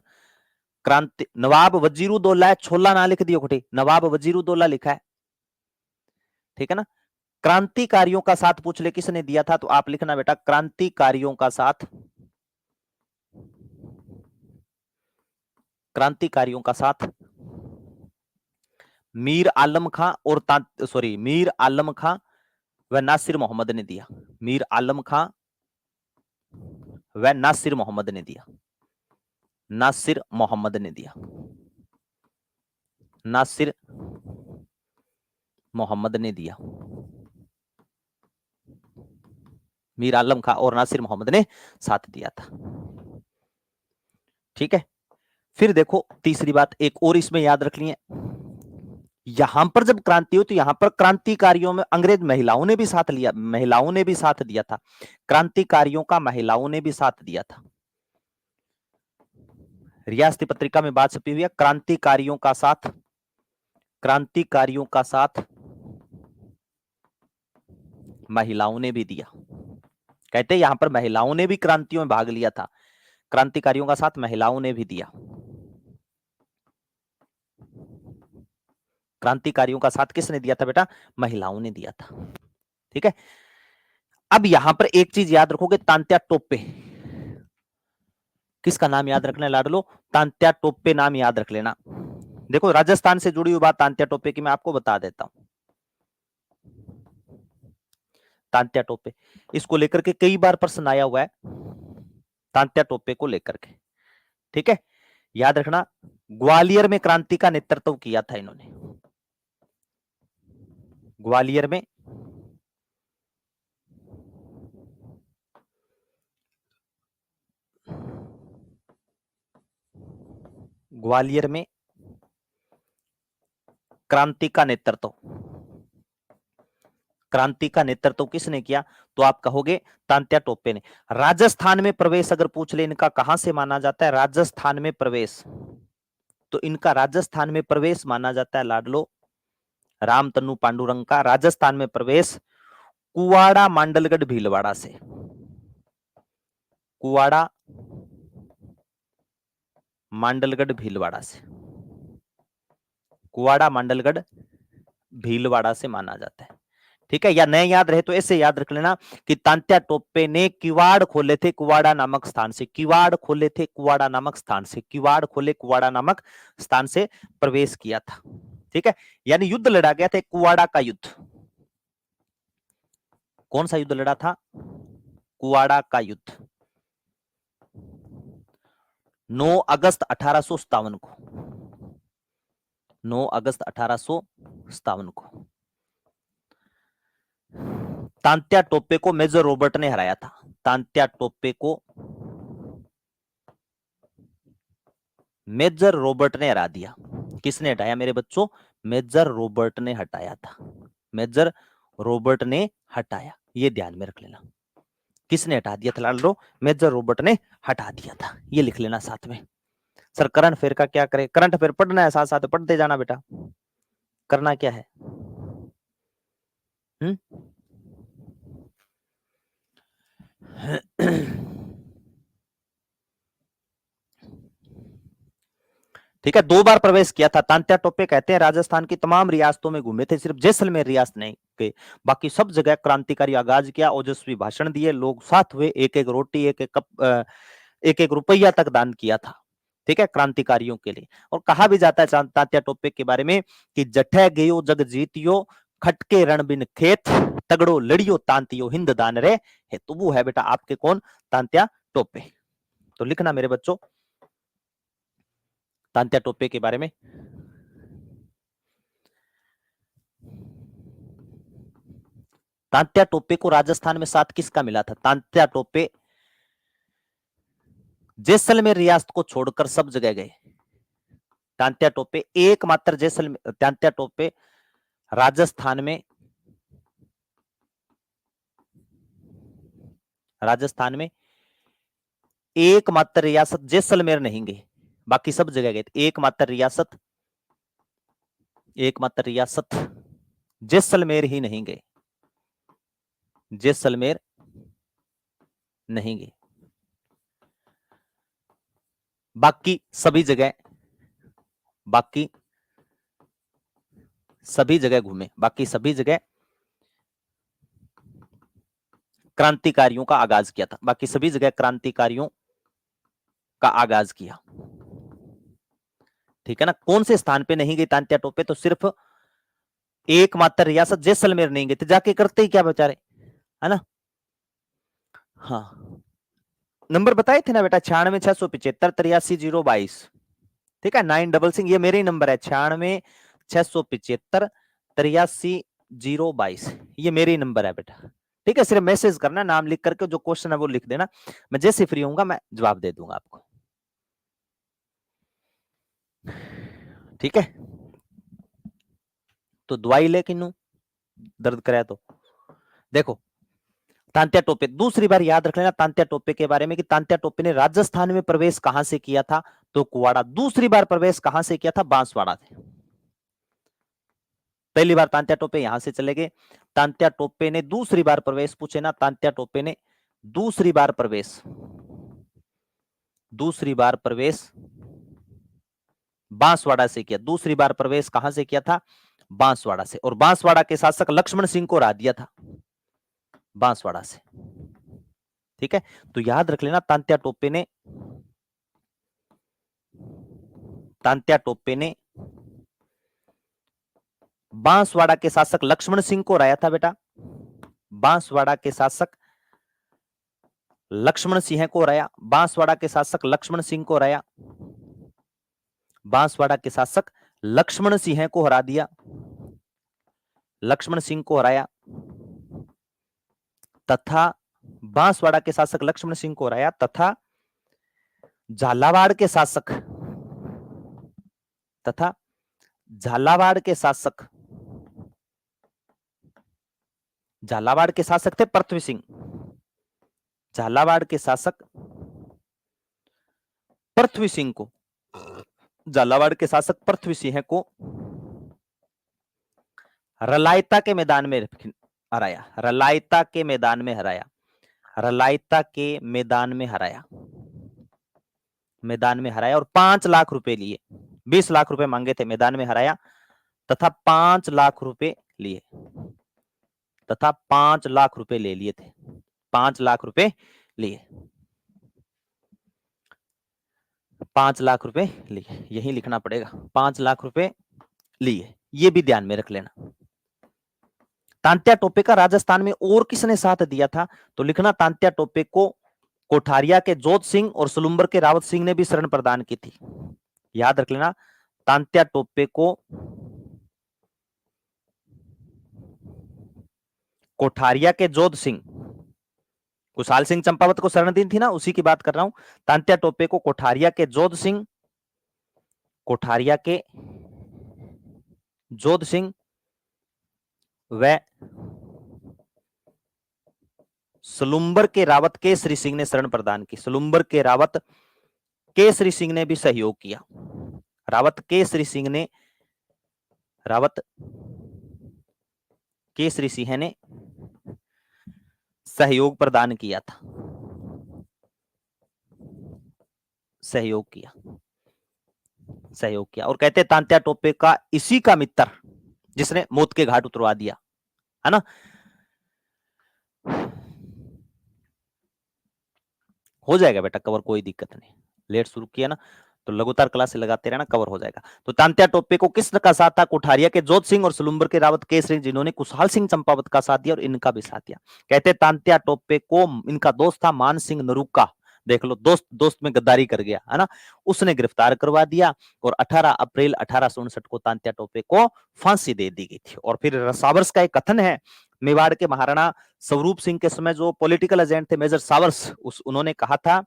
A: क्रांति नवाब वजीरुद्दौला, छोला ना लिख दियो खोटी, नवाब वजीरुद्दौला लिखा है, ठीक है ना। क्रांतिकारियों का साथ पूछ ले किसने दिया था, तो आप लिखना बेटा क्रांतिकारियों का साथ, क्रांतिकारियों का साथ मीर आलम खां और सॉरी मीर आलम खां व नासिर मोहम्मद ने दिया। मीर आलम खां व नासिर मोहम्मद ने दिया, नासिर मोहम्मद ने दिया, नासिर मोहम्मद ने दिया। मीर आलम खां और नासिर मोहम्मद ने साथ दिया था, ठीक है। फिर देखो तीसरी बात एक और इसमें याद रख ली है, यहां पर जब क्रांति हुई तो यहां पर क्रांतिकारियों में अंग्रेज महिलाओं ने भी साथ लिया, महिलाओं ने भी साथ दिया था, क्रांतिकारियों का महिलाओं ने भी साथ दिया था। रियासती पत्रिका में बात छपी हुई है, क्रांतिकारियों का साथ, क्रांतिकारियों का साथ महिलाओं ने भी दिया। कहते यहां पर महिलाओं ने भी क्रांतियों में भाग लिया था, क्रांतिकारियों का साथ महिलाओं ने भी दिया, क्रांतिकारियों का साथ किसने दिया था बेटा? महिलाओं ने दिया था, ठीक है। अब यहां पर एक चीज याद रखोगे, तांत्या टोपे, किसका नाम याद रखना है लाडलो? तांत्या टोपे नाम याद रख लेना। देखो राजस्थान से जुड़ी हुई बात तांत्या टोपे की मैं आपको बता देता हूं। तांत्या टोपे, इसको लेकर के कई बार प्रश्न आया हुआ है, तांत्या टोपे को लेकर के, ठीक है। याद रखना ग्वालियर में क्रांति का नेतृत्व किया था इन्होंने, ग्वालियर में ग्वालियर में क्रांति का नेतृत्व, क्रांति का नेतृत्व किसने किया? तो आप कहोगे तांत्या टोपे ने। राजस्थान में प्रवेश अगर पूछ ले इनका कहां से माना जाता है? राजस्थान में प्रवेश, तो इनका राजस्थान में प्रवेश माना जाता है लाडलो रामतनु पांडुरंग का राजस्थान में प्रवेश कुवाड़ा मांडलगढ़ भीलवाड़ा से, कुवाड़ा मांडलगढ़ भीलवाड़ा से, कुवाड़ा मांडलगढ़ भीलवाड़ा से माना जाता है। ठीक है, या नए याद रहे तो ऐसे याद रख लेना कि तांत्या टोपे ने किवाड़ खोले थे कुवाड़ा नामक स्थान से, किवाड़ खोले थे कुवाड़ा नामक स्थान से, किवाड़ खोले कुवाड़ा नामक स्थान से प्रवेश किया था। ठीक है, यानी युद्ध लड़ा गया था, कुवाड़ा का युद्ध। कौन सा युद्ध लड़ा था? कुवाड़ा का युद्ध, 9 अगस्त 1857 को, 9 अगस्त 1857 को तांत्या टोपे को मेजर रॉबर्ट ने हराया था। तांत्या टोपे को मेजर रॉबर्ट ने हरा दिया। किसने हटाया मेरे बच्चों? मेजर रॉबर्ट ने हटाया था, मेजर रॉबर्ट ने हटाया, ये ध्यान में रख लेना। किसने हटा दिया था लाल रो? मेजर रॉबर्ट ने हटा दिया था, ये लिख लेना साथ में। सर करंट अफेयर का क्या करें? करंट अफेयर पढ़ना है, साथ साथ पढ़ते जाना बेटा। करना क्या है? ठीक है, 2 बार प्रवेश किया था। तांत्या टोपे कहते हैं राजस्थान की तमाम रियासतों में घूमे थे, सिर्फ जैसलमेर रियासत नहीं गए, बाकी सब जगह क्रांतिकारी आगाज किया, ओजस्वी भाषण दिए, लोग साथ हुए, एक एक रोटी, एक एक कप, एक एक रुपया तक दान किया था। ठीक है, क्रांतिकारियों के लिए। और कहा भी जाता है तांत्या टोपे के बारे में कि जठे गयो जग जीतियो, खटके रण बिन खेत, तगड़ो लड़ियो तांतियो हिंद दान रे है। तो वो है बेटा आपके कौन? तांत्या टोपे। तो लिखना मेरे बच्चों तांत्या टोपे के बारे में। तांत्या टोपे को राजस्थान में साथ किसका मिला था? तांत्या टोपे जैसलमेर रियासत को छोड़कर सब जगह गए। तांत्या टोपे एकमात्र जैसलमेर, तांत्या टोपे राजस्थान में, राजस्थान में एकमात्र रियासत जैसलमेर नहीं गए, बाकी सब जगह गए। एकमात्र रियासत, एकमात्र रियासत जैसलमेर ही नहीं गए, जैसलमेर नहीं गए, बाकी सभी जगह, बाकी सभी जगह घूमे, बाकी सभी जगह क्रांतिकारियों का आगाज किया था, बाकी सभी जगह क्रांतिकारियों का आगाज किया। ठीक है ना, कौन से स्थान पे नहीं गई तांत्या टोपे? तो सिर्फ एकमात्र रियासत जैसलमेर नहीं गए थे, जाके करते ही क्या बेचारे, है ना। हाँ, नंबर बताए थे ना बेटा, 96,675,83,022। ठीक है, 966, ये मेरे ही नंबर है, 96,675,83,022, ये मेरे ही नंबर है बेटा। ठीक है, सिर्फ मैसेज करना, नाम लिख करके जो क्वेश्चन है वो लिख देना, मैं जैसे फ्री होऊंगा मैं जवाब दे दूंगा आपको। ठीक है, तो दवाई ले किन्नू दर्द करे तो देखो। तांत्या टोपे दूसरी बार याद रख लेना तांत्या टोपे के बारे में कि तांत्या टोपे ने राजस्थान में प्रवेश कहां से किया था? तो कुवाड़ा। दूसरी बार प्रवेश कहां से किया था? बांसवाड़ा से। पहली बार तांत्या टोपे यहां से चले गए, तांत्या टोपे ने दूसरी बार प्रवेश, पूछे ना, तांत्या टोपे ने दूसरी बार प्रवेश, दूसरी बार प्रवेश बांसवाड़ा से किया। दूसरी बार प्रवेश कहां से किया था? बांसवाड़ा से। और बांसवाड़ा के शासक लक्ष्मण सिंह को हरा दिया था बांसवाड़ा से। ठीक है, तो याद रख लेना तांत्या टोपे ने, तांत्या टोपे ने बांसवाड़ा के शासक लक्ष्मण सिंह को हराया था बेटा। बांसवाड़ा के शासक लक्ष्मण सिंह को हराया, बांसवाड़ा के शासक लक्ष्मण सिंह को हराया, बांसवाड़ा के शासक लक्ष्मण सिंह को हरा दिया, लक्ष्मण सिंह को हराया, तथा बांसवाड़ा के शासक लक्ष्मण सिंह को हराया, तथा झालावाड़ के शासक, तथा झालावाड़ के शासक, झालावाड़ के शासक थे पृथ्वी सिंह, झालावाड़ के शासक पृथ्वी सिंह को, झालावाड़ के शासक पृथ्वी सिंह को रलायता के मैदान में हराया, रलायता के मैदान में हराया, रलायता के मैदान में हराया, मैदान में हराया और 5 लाख रुपए लिए। 20 लाख रुपए मांगे थे, मैदान में हराया तथा 5 लाख रुपए लिए, तथा 5 लाख रुपए ले लिए थे, 5 लाख रुपए लिए, 5 लाख रुपए लिए, यही लिखना पड़ेगा, 5 लाख रुपए लिए, ये भी ध्यान में रख लेना। तांत्या टोपे का राजस्थान में और किसने साथ दिया था, तो लिखना तांत्या टोपे को कोठारिया के जोत सिंह और सुलुम्बर के रावत सिंह ने भी शरण प्रदान की थी। याद रख लेना, तांत्या टोपे को कोठारिया के जोध सिंह, कुशाल सिंह चंपावत को शरण दी थी ना, उसी की बात कर रहा हूं। तांत्या टोपे को कोठारिया के जोध सिंह, कोठारिया के जोध सिंह व सुलुम्बर के रावत केसरी सिंह ने शरण प्रदान की। सुलुम्बर के रावत केसरी सिंह ने भी सहयोग किया। रावत केसरी सिंह ने, रावत केसरी सिंह ने सहयोग प्रदान किया था, सहयोग किया, सहयोग किया। और कहते तांत्या टोपे का इसी का मित्र जिसने मौत के घाट उतरवा दिया, है ना। हो जाएगा बेटा कवर, कोई दिक्कत नहीं, लेट शुरू किया ना तो लगातार क्लास से लगाते रहना, कवर हो जाएगा। तो तांत्या टोपे को किस का साथ था, कोठारिया के जोत सिंह और सुलुम्बर के रावत केसरी, जिन्होंने कुशाल सिंह चंपावत का साथ दिया और इनका भी साथ दिया। कहते तांत्या टोपे को इनका दोस्त था मान सिंह नरूका, देख लो दोस्त दोस्त में गद्दारी कर गया, है ना, उसने गिरफ्तार करवा दिया और 18 अप्रैल 1859 को तांत्या टोपे को फांसी दे दी गई थी। और फिर सावर्स का एक कथन है, मेवाड़ के महाराणा स्वरूप सिंह के समय जो पॉलिटिकल एजेंट थे मेजर सावर्स, उन्होंने कहा था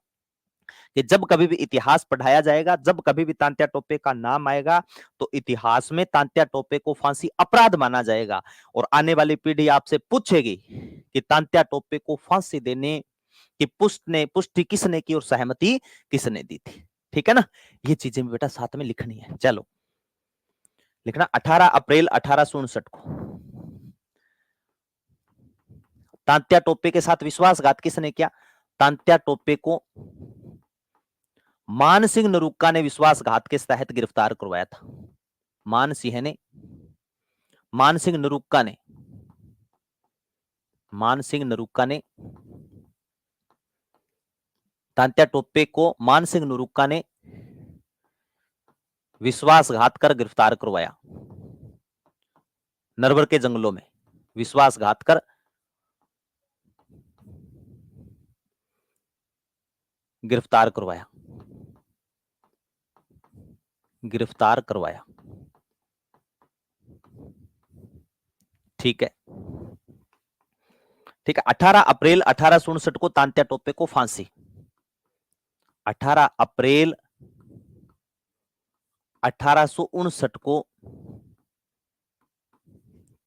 A: कि जब कभी भी इतिहास पढ़ाया जाएगा, जब कभी भी तांत्या टोपे का नाम आएगा तो इतिहास में तांत्या टोपे को फांसी अपराध माना जाएगा और आने वाली पीढ़ी आपसे पूछेगी कि तांत्या टोपे को फांसी देने की पुष्टि किसने की और सहमति किसने दी थी। ठीक है ना, ये चीजें बेटा साथ में लिखनी है। चलो लिखना 18 अप्रैल 1859 को तांत्या टोपे के साथ विश्वासघात किसने किया, तांत्या टोपे को मान सिंह नरूका ने विश्वासघात के तहत गिरफ्तार करवाया था। मान सिंह ने, मान सिंह नरूका ने, मान सिंह नरूका ने तांत्या टोपे को, मान सिंह नरूका ने विश्वासघात कर गिरफ्तार करवाया, नरवर के जंगलों में विश्वासघात कर गिरफ्तार करवाया, गिरफ्तार करवाया। ठीक है, ठीक है। 18 अप्रैल 1859 को तांत्या टोपे को फांसी, 18 अप्रैल 1859 को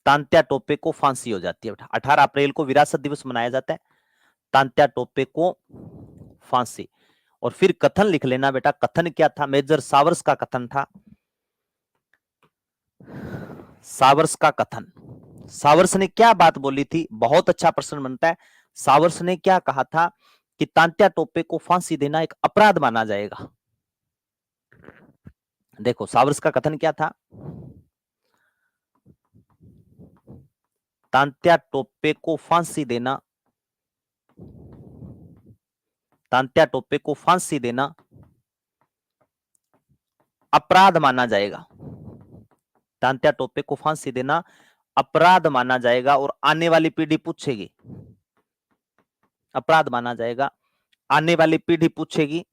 A: तांत्या टोपे को फांसी हो जाती है। 18 अप्रैल को विरासत दिवस मनाया जाता है, तांत्या टोपे को फांसी। और फिर कथन लिख लेना बेटा, कथन क्या था, मेजर सावर्स का कथन था, सावर्स का कथन। सावर्स ने क्या बात बोली थी, बहुत अच्छा प्रश्न बनता है। सावर्स ने क्या कहा था कि तांत्या टोपे को फांसी देना एक अपराध माना जाएगा। देखो सावर्स का कथन क्या था, तांत्या टोपे को फांसी देना, तांत्या टोपे को फांसी देना अपराध माना जाएगा, तांत्या टोपे को फांसी देना अपराध माना जाएगा और आने वाली पीढ़ी पूछेगी, अपराध माना जाएगा, आने वाली पीढ़ी पूछेगी,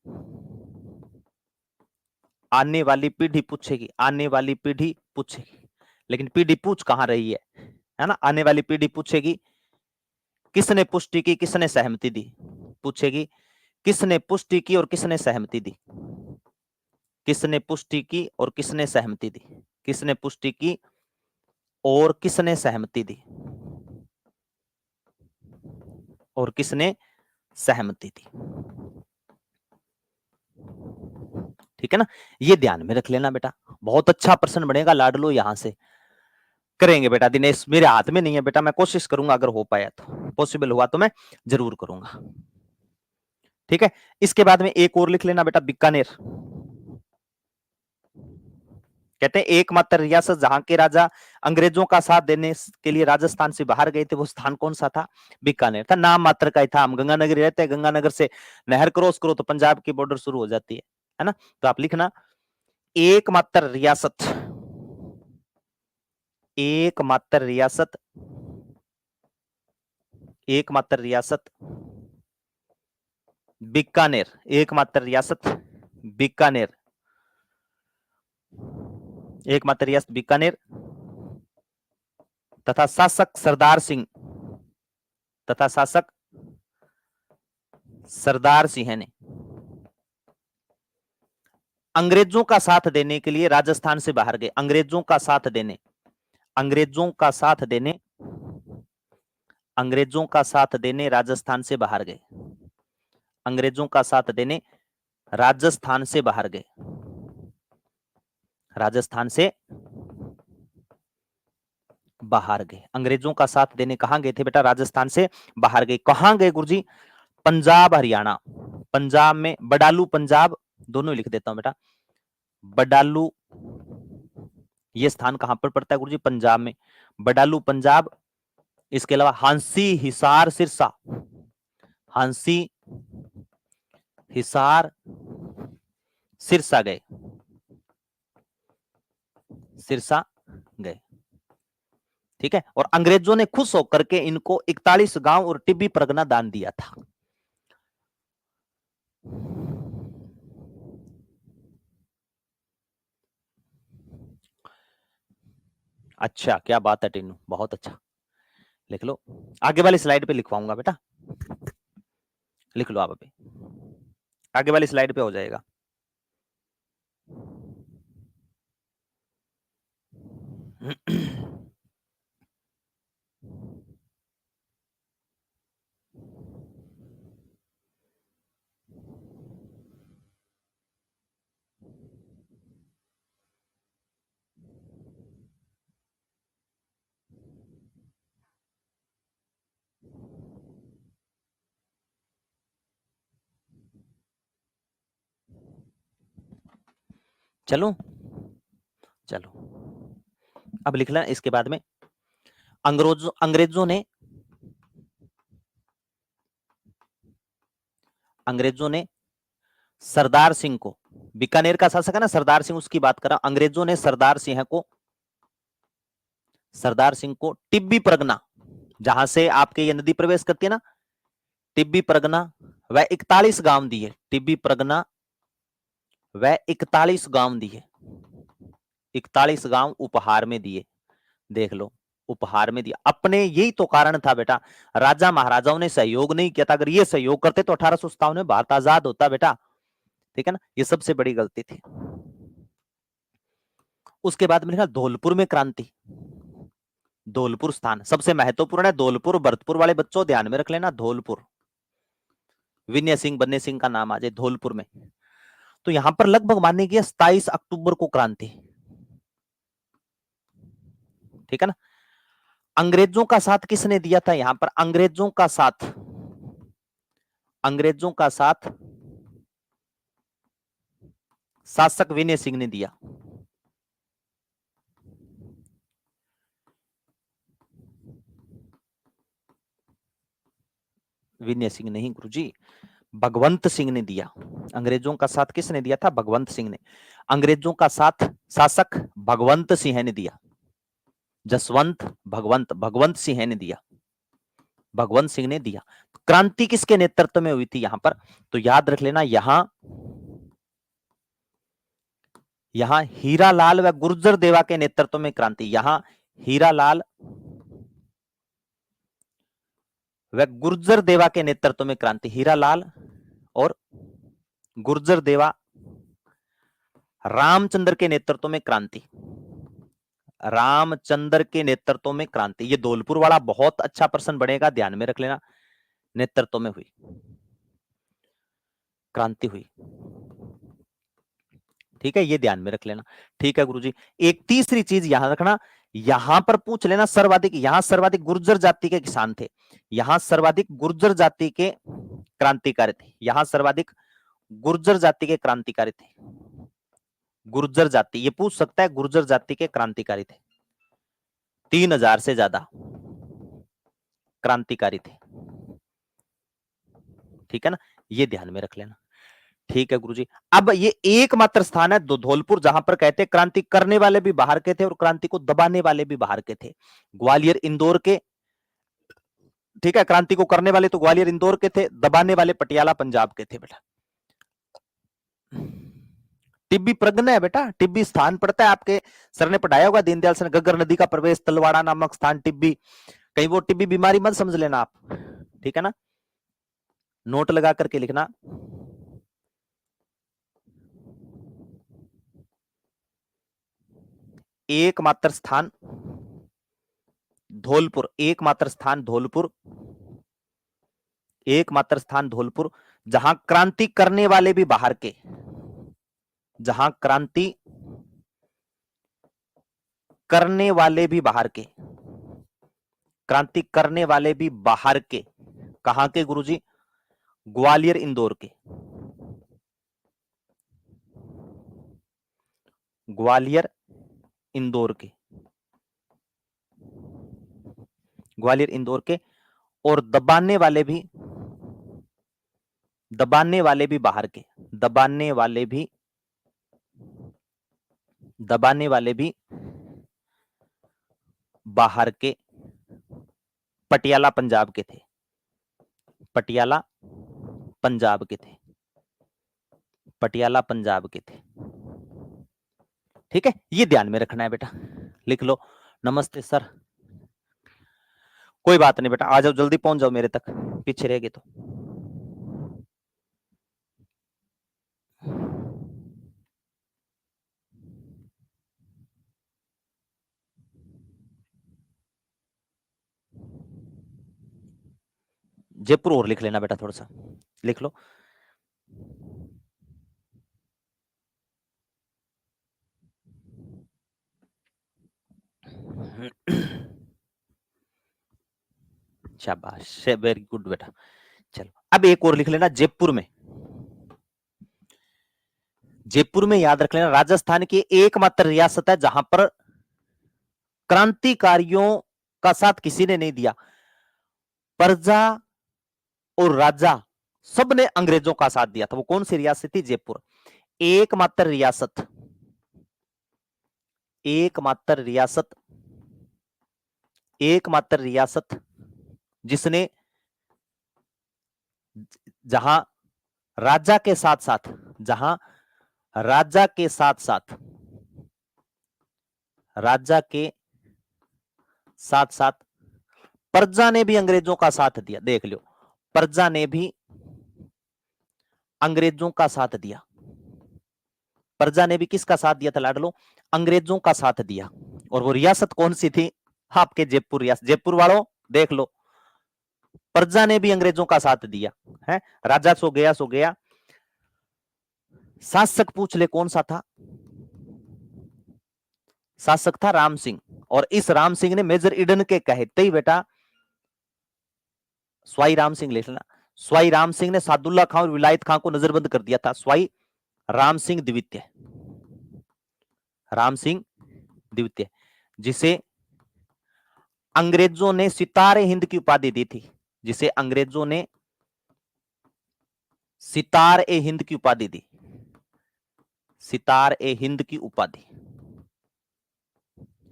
A: आने वाली पीढ़ी पूछेगी, आने वाली पीढ़ी पूछेगी। लेकिन पीढ़ी पूछ कहां रही है ना, आने वाली पीढ़ी पूछेगी किसने पुष्टि की, किसने सहमति दी, पूछेगी किसने पुष्टि की और किसने सहमति दी, किसने पुष्टि की और किसने सहमति दी, किसने पुष्टि की और किसने सहमति दी, और किसने सहमति दी। ठीक है ना, ये ध्यान में रख लेना बेटा, बहुत अच्छा प्रश्न बनेगा लाडलो यहां से। करेंगे बेटा दिनेश, मेरे हाथ में नहीं है बेटा, मैं कोशिश करूंगा, अगर हो पाया तो, पॉसिबल हुआ तो मैं जरूर करूंगा। ठीक है, इसके बाद में एक और लिख लेना बेटा, बीकानेर। कहते हैं एकमात्र रियासत जहां के राजा अंग्रेजों का साथ देने के लिए राजस्थान से बाहर गए थे, वो स्थान कौन सा था? बीकानेर था। नाम मात्र का ही था। हम गंगानगर रहते हैं, गंगानगर से नहर क्रॉस करो तो पंजाब की बॉर्डर शुरू हो जाती है ना? तो आप लिखना एकमात्र रियासत, एकमात्र रियासत, एकमात्र रियासत बीकानेर, एकमात्र रियासत बीकानेर, एकमात्र रियासत बीकानेर, तथा शासक सरदार सिंह, तथा शासक सरदार सिंह ने अंग्रेजों का साथ देने के लिए राजस्थान से बाहर गए। अंग्रेजों का साथ देने, अंग्रेजों का साथ देने, अंग्रेजों का साथ देने राजस्थान से बाहर गए। अंग्रेजों का साथ देने राजस्थान से बाहर गए। राजस्थान से बाहर गए। अंग्रेजों का साथ देने कहां गए थे बेटा? राजस्थान से बाहर गए। कहां गए गुरुजी? पंजाब हरियाणा। पंजाब में बडालू पंजाब, दोनों लिख देता हूं बेटा। बडालू ये स्थान कहां पर पड़ता है गुरुजी? पंजाब में। बडालू पंजाब। इसके अलावा हांसी हिसार सिरसा, हांसी हिसार सिरसा गए, सिरसा गए। ठीक है, और अंग्रेजों ने खुश होकर के इनको 41 गांव और टिब्बी परगना दान दिया था। अच्छा, क्या बात है टीनू, बहुत अच्छा। लिख लो, आगे वाली स्लाइड पे लिखवाऊंगा बेटा, लिख लो आप अभी, आगे वाली स्लाइड पे हो जाएगा। चलो चलो, अब लिख लेना इसके बाद में अंग्रेजों ने सरदार सिंह को, बीकानेर का शासक है ना सरदार सिंह, उसकी बात कर रहा हूं। अंग्रेजों ने सरदार सिंह को टिब्बी परगना, जहां से आपके ये नदी प्रवेश करती है ना, टिब्बी परगना वह 41 गांव दिए। टिब्बी परगना वह 41 गांव दिए, 41 गांव उपहार में दिए। देख लो, उपहार में दिया। अपने यही तो कारण था बेटा, राजा महाराजाओं ने सहयोग नहीं किया था। अगर ये सहयोग करते तो 1857 में भारत आजाद होता बेटा। ठीक है ना, ये सबसे बड़ी गलती थी। उसके बाद में लिखा धौलपुर में क्रांति। धौलपुर स्थान सबसे महत्वपूर्ण है। धौलपुर भरतपुर वाले बच्चों ध्यान में रख लेना, धौलपुर विनय सिंह बन्ने सिंह का नाम आ जाए धौलपुर में। तो यहां पर लगभग मानने की 27 अक्टूबर को क्रांति। ठीक है ना, अंग्रेजों का साथ किसने दिया था यहां पर? अंग्रेजों का साथ, अंग्रेजों का साथ शासक विनय सिंह ने दिया। विनय सिंह नहीं गुरुजी, भगवंत सिंह ने दिया। अंग्रेजों का साथ किसने दिया था? भगवंत सिंह ने। अंग्रेजों का साथ शासक भगवंत सिंह ने दिया। जसवंत भगवंत सिंह ने दिया, भगवंत सिंह ने दिया। क्रांति किसके नेतृत्व में हुई थी यहां पर? तो याद रख लेना, यहां हीरालाल व गुर्जर देवा के नेतृत्व में क्रांति। यहां हीरालाल व गुर्जर देवा के नेतृत्व में क्रांति। हीरालाल और गुर्जर देवा, रामचंद्र के नेतृत्व में क्रांति। रामचंद्र के नेतृत्व में क्रांति। ये धौलपुर वाला बहुत अच्छा प्रश्न बनेगा, ध्यान में रख लेना। नेतृत्व में हुई क्रांति हुई। ठीक है, ये ध्यान में रख लेना। ठीक है गुरुजी, एक तीसरी चीज यहां रखना, यहां पर पूछ लेना सर्वाधिक, यहां सर्वाधिक गुर्जर जाति के किसान थे, यहां सर्वाधिक गुर्जर जाति के क्रांतिकारी थे, यहां सर्वाधिक गुर्जर जाति के क्रांतिकारी थे। गुर्जर जाति, ये पूछ सकता है, गुर्जर जाति के क्रांतिकारी थे, 3000 से ज्यादा क्रांतिकारी थे। ठीक है ना, ये ध्यान में रख लेना। ठीक है गुरुजी। अब ये एकमात्र स्थान है धौलपुर जहां पर कहते हैं क्रांति करने वाले भी बाहर के थे और क्रांति को दबाने वाले भी बाहर के थे। ग्वालियर इंदौर के, ठीक है, क्रांति को करने वाले तो ग्वालियर इंदौर के थे, दबाने वाले पटियाला पंजाब के थे बेटा। टिब्बी प्रज्ञा है बेटा, टिब्बी स्थान पड़ता है, आपके सर ने पढ़ाया होगा दीनदयाल सर, गग्गर नदी का प्रवेश, तलवाड़ा नामक स्थान टिब्बी, कहीं वो टिब्बी बीमारी मत समझ लेना आप, ठीक है ना, नोट लगा करके लिखना। एकमात्र स्थान धौलपुर, एकमात्र स्थान धौलपुर, एकमात्र स्थान धौलपुर जहां क्रांति करने वाले भी बाहर के, जहां क्रांति करने वाले भी बाहर के, क्रांति करने वाले भी बाहर के, कहां के गुरुजी? ग्वालियर इंदौर के, ग्वालियर इंदौर के, ग्वालियर इंदौर के, और दबाने वाले भी, दबाने वाले भी बाहर के, दबाने वाले भी, दबाने वाले भी बाहर के पटियाला पंजाब के थे, पटियाला पंजाब के थे, पटियाला पंजाब के थे। ठीक है, ये ध्यान में रखना है बेटा, लिख लो। नमस्ते सर, कोई बात नहीं बेटा, आ जाओ, जल्दी पहुंच जाओ मेरे तक, पीछे रह गए तो। जयपुर और लिख लेना बेटा, थोड़ा सा लिख लो। शाबाश, वेरी गुड बेटा। चलो अब एक और लिख लेना, जयपुर में, जयपुर में याद रख लेना, राजस्थान की एकमात्र रियासत है जहां पर क्रांतिकारियों का साथ किसी ने नहीं दिया, प्रजा और राजा सबने अंग्रेजों का साथ दिया था। वो कौन सी रियासत थी? जयपुर। एकमात्र रियासत, एकमात्र रियासत, एकमात्र रियासत जिसने, जहां राजा के साथ साथ, जहां राजा के साथ साथ, राजा के साथ साथ प्रजा ने भी अंग्रेजों का साथ दिया। देख लो, प्रजा ने भी अंग्रेजों का साथ दिया, प्रजा ने भी किसका साथ दिया था लाडलो? अंग्रेजों का साथ दिया। और वो रियासत कौन सी थी? आपके जयपुर रियासत। जयपुर वालों देख लो, प्रजा ने भी अंग्रेजों का साथ दिया है। राजा सो गया, शासक पूछ ले कौन सा था? शासक था राम सिंह। और इस राम सिंह ने मेजर ईडन के कहते ही बेटा, स्वाई राम सिंह लिख लेना, स्वाई राम सिंह ने सादुल्ला खां और विलायत खां को नजरबंद कर दिया था। स्वाई राम सिंह द्वितीय, राम सिंह द्वितीय, जिसे अंग्रेजों ने सितारे हिंद की उपाधि दी थी, जिसे अंग्रेजों ने सितार ए हिंद की उपाधि दी, सितार ए हिंद की उपाधि,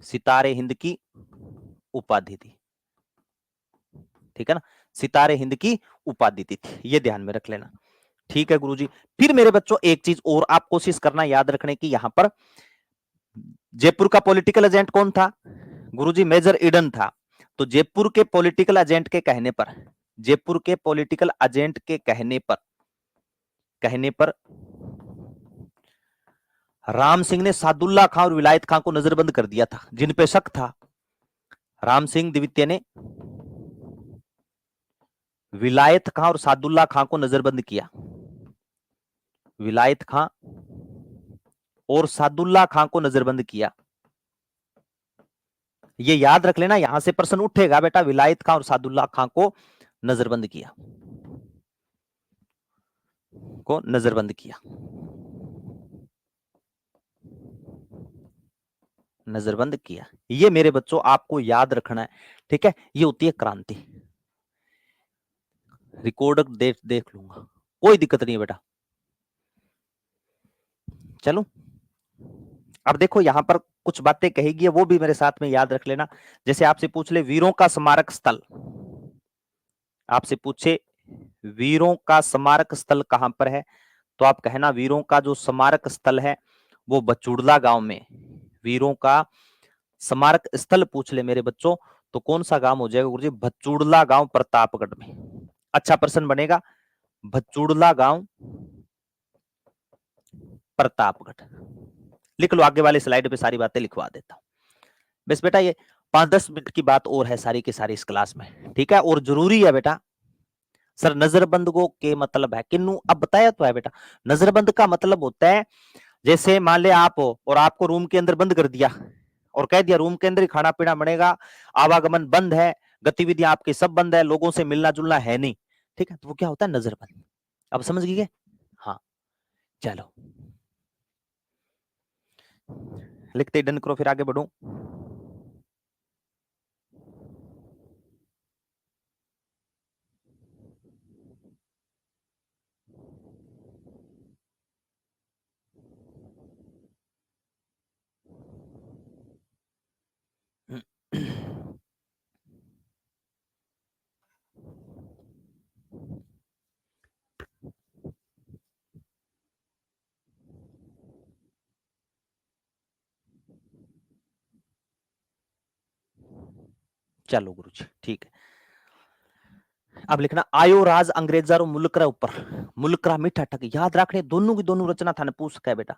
A: सितारे हिंद की उपाधि दी। ठीक है ना, सितारे हिंद की उपाधि दी थी, ये ध्यान में रख लेना। ठीक है गुरुजी। फिर मेरे बच्चों एक चीज और आप कोशिश करना याद रखने की, यहां पर जयपुर का पॉलिटिकल एजेंट कौन था? गुरुजी मेजर ईडन था। तो जयपुर के पॉलिटिकल एजेंट के कहने पर, जयपुर के पॉलिटिकल एजेंट के कहने पर राम सिंह ने सादुल्ला खां और विलायत खां को नजरबंद कर दिया था, जिन पे शक था। राम सिंह द्वितीय ने विलायत खां और सादुल्ला खां को नजरबंद किया, विलायत खां और सादुल्ला खां को नजरबंद किया। ये याद रख लेना, यहां से प्रश्न उठेगा बेटा। विलायत खां और सादुल्ला खां को नजरबंद किया, नजरबंद किया। ये मेरे बच्चों आपको याद रखना है, ठीक है। ये होती है क्रांति। रिकॉर्ड देख लूंगा, कोई दिक्कत नहीं है बेटा। चलो अब देखो यहां पर कुछ बातें कहेगी, वो भी मेरे साथ में याद रख लेना। जैसे आपसे पूछ ले वीरों का स्मारक स्थल, आपसे पूछे वीरों का स्मारक स्थल कहां पर है, तो आप कहना वीरों का जो स्मारक स्थल है वो बचुड़ला गांव में। वीरों का स्मारक स्थल पूछ ले मेरे बच्चों, तो कौन सा गांव हो जाएगा गुरुजी? भचुड़ला गांव प्रतापगढ़ में। अच्छा प्रश्न बनेगा, भचुड़ला गांव प्रतापगढ़। लिख लो, आगे वाले स्लाइड पे सारी बातें लिखवा देता हूं। बस बेटा ये 5-10 मिनट की बात और है सारी की सारी इस क्लास में, ठीक है। और जरूरी है बेटा, सर नजरबंद को के मतलब है किन्नू, अब बताया तो है बेटा। नजरबंद का मतलब होता है, जैसे मान ले आप हो और आपको रूम के अंदर बंद कर दिया और कह दिया रूम के अंदर ही खाना पीना बनेगा, आवागमन बंद है, गतिविधियां आपकी सब बंद है, लोगों से मिलना जुलना है नहीं, ठीक है। तो वो क्या होता है? नजरबंद। अब समझ गए? हाँ चलो लिखते डन करो, फिर आगे बढ़ू। चलो गुरुजी ठीक है। अब लिखना आयो राज अंग्रेजा रो मुल्क रे ऊपर, मुल्क रा मीठा ठग। याद रखने दोनों की दोनों रचना थाने पूछ सका है बेटा,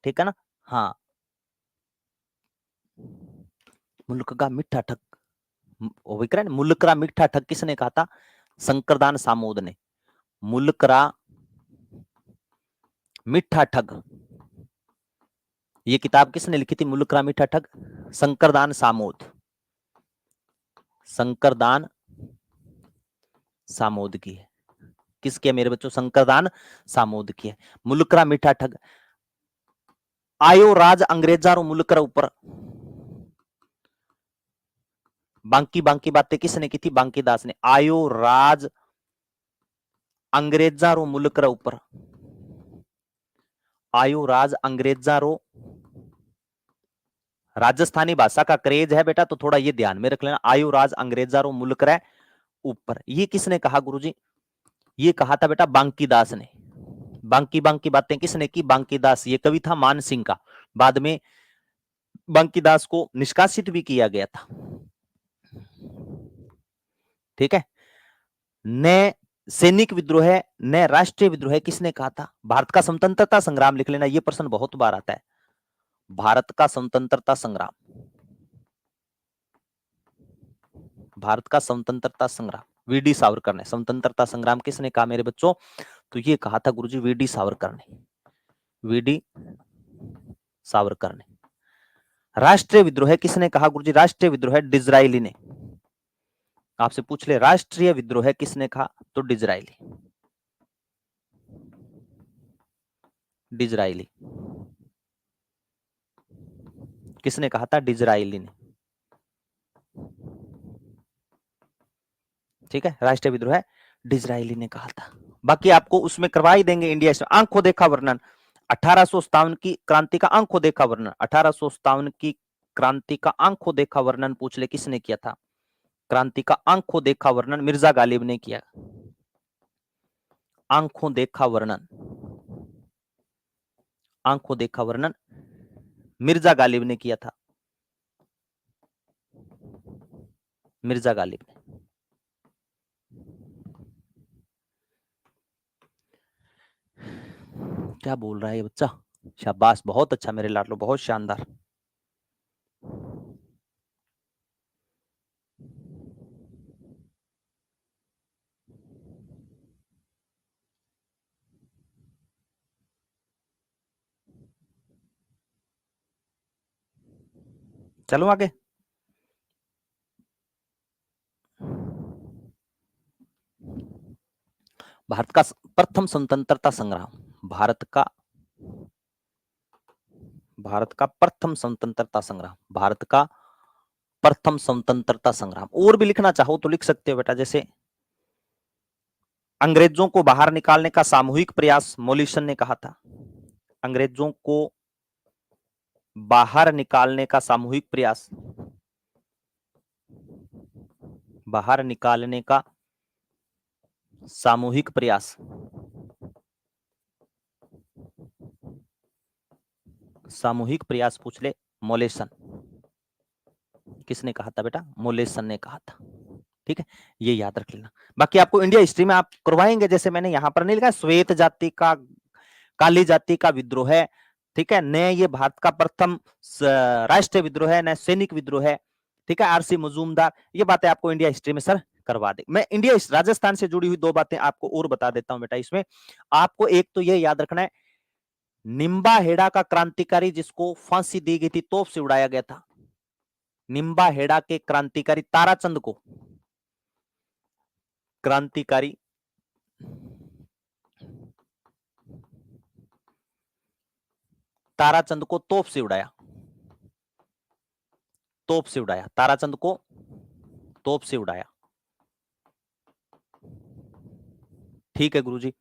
A: ठीक है ना। हाँ मुल्क का मीठा ठग, विक्रम मुल्क रा मीठा ठग किसने कहा था? शंकरदान सामोद ने। मुल्क रा मीठा ठग, ये किताब किसने लिखी थी? मुल्क रा मीठा ठग, शंकरदान सामोद। शंकरदान सामोद की है। किसकी है मेरे बच्चों? शंकरदान सामोद की है। मुल्क रा मीठा ठग। आयो राज अंग्रेजा रो मुल्क रा ऊपर, बांकी बांकी बातें किसने की थी? बांकी दास ने। आयो राज अंग्रेजा रो मुल्क रा ऊपर, आयो राज अंग्रेजा रो, राजस्थानी भाषा का क्रेज है बेटा, तो थोड़ा ये ध्यान में रख लेना। आयो राज अंग्रेजा रो मुल्क रे ऊपर, ये किसने कहा गुरुजी? ये कहा था बेटा बांकी दास ने। बांकी बांकी बातें किसने की? बांकी दास। ये कवि था मान सिंह का, बाद में बांकी दास को निष्कासित भी किया गया था, ठीक है। न सैनिक विद्रोह है न राष्ट्रीय विद्रोह है, किसने कहा था? भारत का स्वतंत्रता संग्राम। लिख लेना, यह प्रश्न बहुत बार आता है। भारत का स्वतंत्रता संग्राम, भारत का स्वतंत्रता संग्राम वीडी सावरकर ने। स्वतंत्रता संग्राम किसने कहा मेरे बच्चों? तो ये कहा था गुरुजी वीडी सावरकर ने, वीडी सावरकर ने। राष्ट्रीय विद्रोह किसने कहा गुरुजी? राष्ट्रीय विद्रोह डिजराइली ने। आपसे पूछ ले राष्ट्रीय विद्रोह किसने कहा, तो डिजराइली, डिजराइली। किसने कहा था? डिजराइली ने, ठीक है। राष्ट्रीय विद्रोह डिजराइली ने कहा था। बाकी आपको उसमें करवा ही देंगे इंडिया से। आंखों देखा वर्णन 1857 की क्रांति का, आंखों देखा वर्णन 1857 की क्रांति का आंखों देखा वर्णन पूछ ले किसने किया था? क्रांति का आंखों देखा वर्णन मिर्जा गालिब ने किया। आंखों देखा वर्णन, आंखों देखा वर्णन मिर्जा गालिब ने किया था, मिर्जा गालिब ने। क्या बोल रहा है ये बच्चा? शाबाश, बहुत अच्छा मेरे लाडलो, बहुत शानदार। चलो आगे। भारत का प्रथम स्वतंत्रता संग्राम, भारत का प्रथम स्वतंत्रता संग्राम, भारत का प्रथम स्वतंत्रता संग्राम। और भी लिखना चाहो तो लिख सकते हो बेटा, जैसे अंग्रेजों को बाहर निकालने का सामूहिक प्रयास मोलिसन ने कहा था, अंग्रेजों को बाहर निकालने का सामूहिक प्रयास, बाहर निकालने का सामूहिक प्रयास, सामूहिक प्रयास पूछ ले, मोलेसन। किसने कहा था बेटा? मोलेसन ने कहा था। ठीक है, ये याद रख लेना। बाकी आपको इंडिया हिस्ट्री में आप करवाएंगे, जैसे मैंने यहां पर नहीं लिखा, श्वेत जाति का, काली जाति का विद्रोह है, ठीक है, न ये भारत का प्रथम राष्ट्रीय विद्रोह है, न सैनिक विद्रोह है, ठीक है, आरसी मजूमदार, ये बातें आपको इंडिया हिस्ट्री में सर करवा दे। मैं इंडिया राजस्थान से जुड़ी हुई दो बातें आपको और बता देता हूं बेटा इसमें। आपको एक तो ये याद रखना है, निम्बा हेड़ा का क्रांतिकारी जिसको फांसी दी गई थी, तोप से उड़ाया गया था, निम्बा हेड़ा के क्रांतिकारी ताराचंद को, क्रांतिकारी ताराचंद को तोप से उड़ाया, तोप से उड़ाया, ताराचंद को तोप से उड़ाया। ठीक है गुरुजी।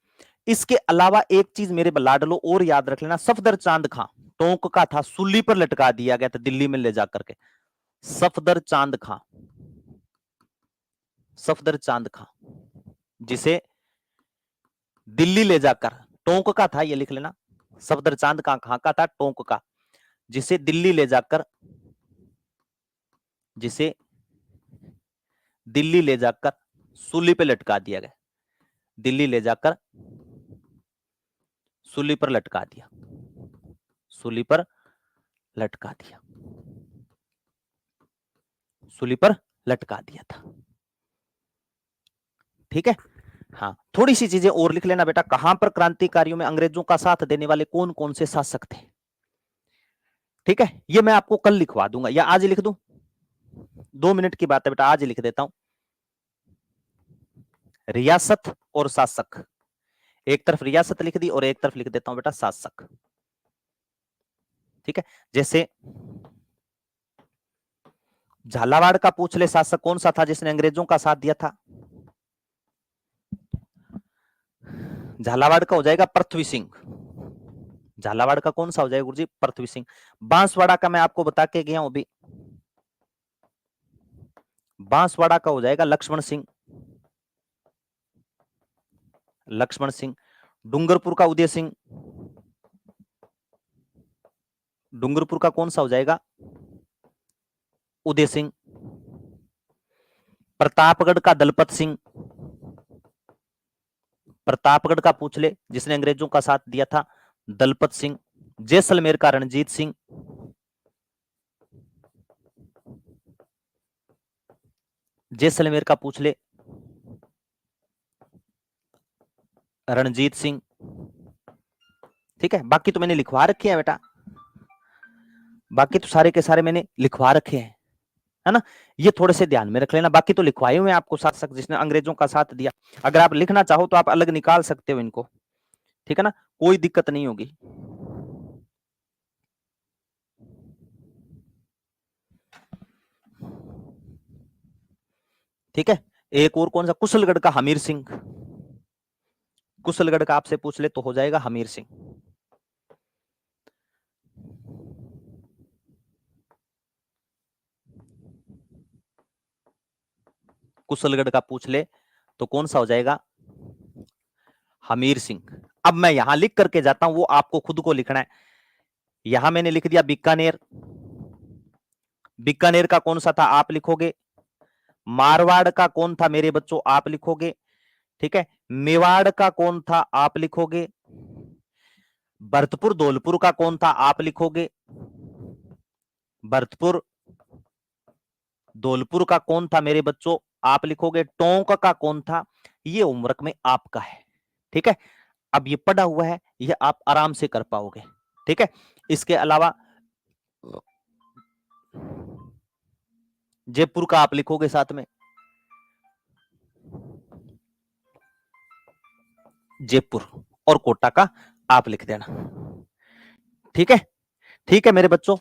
A: इसके अलावा एक चीज मेरे लाडलो और याद रख लेना, सफदर चांद खां टोंक का था, सूली पर लटका दिया गया था दिल्ली में ले जाकर के। सफदर चांद खां, सफदर चांद खां जिसे दिल्ली ले जाकर, टोंक का था ये लिख लेना, सफदर चांद खां का था, टोंक का, जिसे दिल्ली ले जाकर, जिसे दिल्ली ले जाकर सूली पे लटका दिया गया, दिल्ली ले जाकर सूली पर लटका दिया, सूली पर लटका दिया, सूली पर लटका दिया था। ठीक है, हाँ, थोड़ी सी चीजें और लिख लेना बेटा, कहां पर क्रांतिकारियों में अंग्रेजों का साथ देने वाले कौन कौन से शासक थे। ठीक है, ये मैं आपको कल लिखवा दूंगा या आज ही लिख दूं, 2 मिनट की बात है बेटा, आज ही लिख देता हूं। रियासत और शासक, एक तरफ रियासत लिख दी और एक तरफ लिख देता हूं बेटा शासक। ठीक है, जैसे झालावाड़ का पूछ ले शासक कौन सा था जिसने अंग्रेजों का साथ दिया था, झालावाड़ का हो जाएगा पृथ्वी सिंह, झालावाड़ का कौन सा हो जाएगा गुरुजी? पृथ्वी सिंह। बांसवाड़ा का मैं आपको बता के गया हूं अभी, बांसवाड़ा का हो जाएगा लक्ष्मण सिंह, लक्ष्मण सिंह। डूंगरपुर का उदय सिंह, डूंगरपुर का कौन सा हो जाएगा? उदय सिंह। प्रतापगढ़ का दलपत सिंह, प्रतापगढ़ का पूछ ले जिसने अंग्रेजों का साथ दिया था, दलपत सिंह। जैसलमेर का रणजीत सिंह, जैसलमेर का पूछ ले रणजीत सिंह। ठीक है, बाकी तो मैंने लिखवा रखे हैं बेटा, बाकी तो सारे के सारे मैंने लिखवा रखे हैं, है ना, ये थोड़े से ध्यान में रख लेना। बाकी तो लिखवाए हुए आपको शासक जिसने अंग्रेजों का साथ दिया, अगर आप लिखना चाहो तो आप अलग निकाल सकते हो इनको, ठीक है ना, कोई दिक्कत नहीं होगी। ठीक है, एक और कौन सा, कुशलगढ़ का हमीर सिंह, कुशलगढ़ का आपसे पूछ ले तो हो जाएगा हमीर सिंह। कुशलगढ़ का पूछ ले तो कौन सा हो जाएगा? हमीर सिंह। अब मैं यहां लिख करके जाता हूं, वो आपको खुद को लिखना है। यहां मैंने लिख दिया बीकानेर, बीकानेर का कौन सा था आप लिखोगे, मारवाड़ का कौन था मेरे बच्चों आप लिखोगे, ठीक है, मेवाड़ का कौन था आप लिखोगे, भरतपुर धौलपुर का कौन था आप लिखोगे, भरतपुर धौलपुर का कौन था मेरे बच्चों आप लिखोगे, टोंक का कौन था, ये होमवर्क में आपका है। ठीक है, अब ये पढ़ा हुआ है, ये आप आराम से कर पाओगे। ठीक है, इसके अलावा जयपुर का आप लिखोगे साथ में, जयपुर और कोटा का आप लिख देना। ठीक है, ठीक है मेरे बच्चों,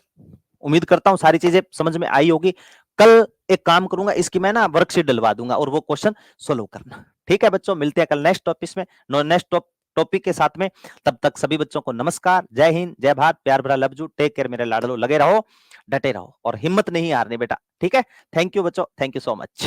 A: उम्मीद करता हूं सारी चीजें समझ में आई होगी। कल एक काम करूंगा, इसकी मैं ना वर्कशीट डलवा दूंगा और वो क्वेश्चन सोल्व करना। ठीक है बच्चों, मिलते हैं कल नेक्स्ट टॉपिक में, नेक्स्ट टॉपिक के साथ में। तब तक सभी बच्चों को नमस्कार, जय हिंद, जय भारत, प्यार भरा लव यू, टेक केयर मेरे लाडलो, लगे रहो, डटे रहो और हिम्मत नहीं हारनी बेटा। ठीक है, थैंक यू बच्चों, थैंक यू सो मच।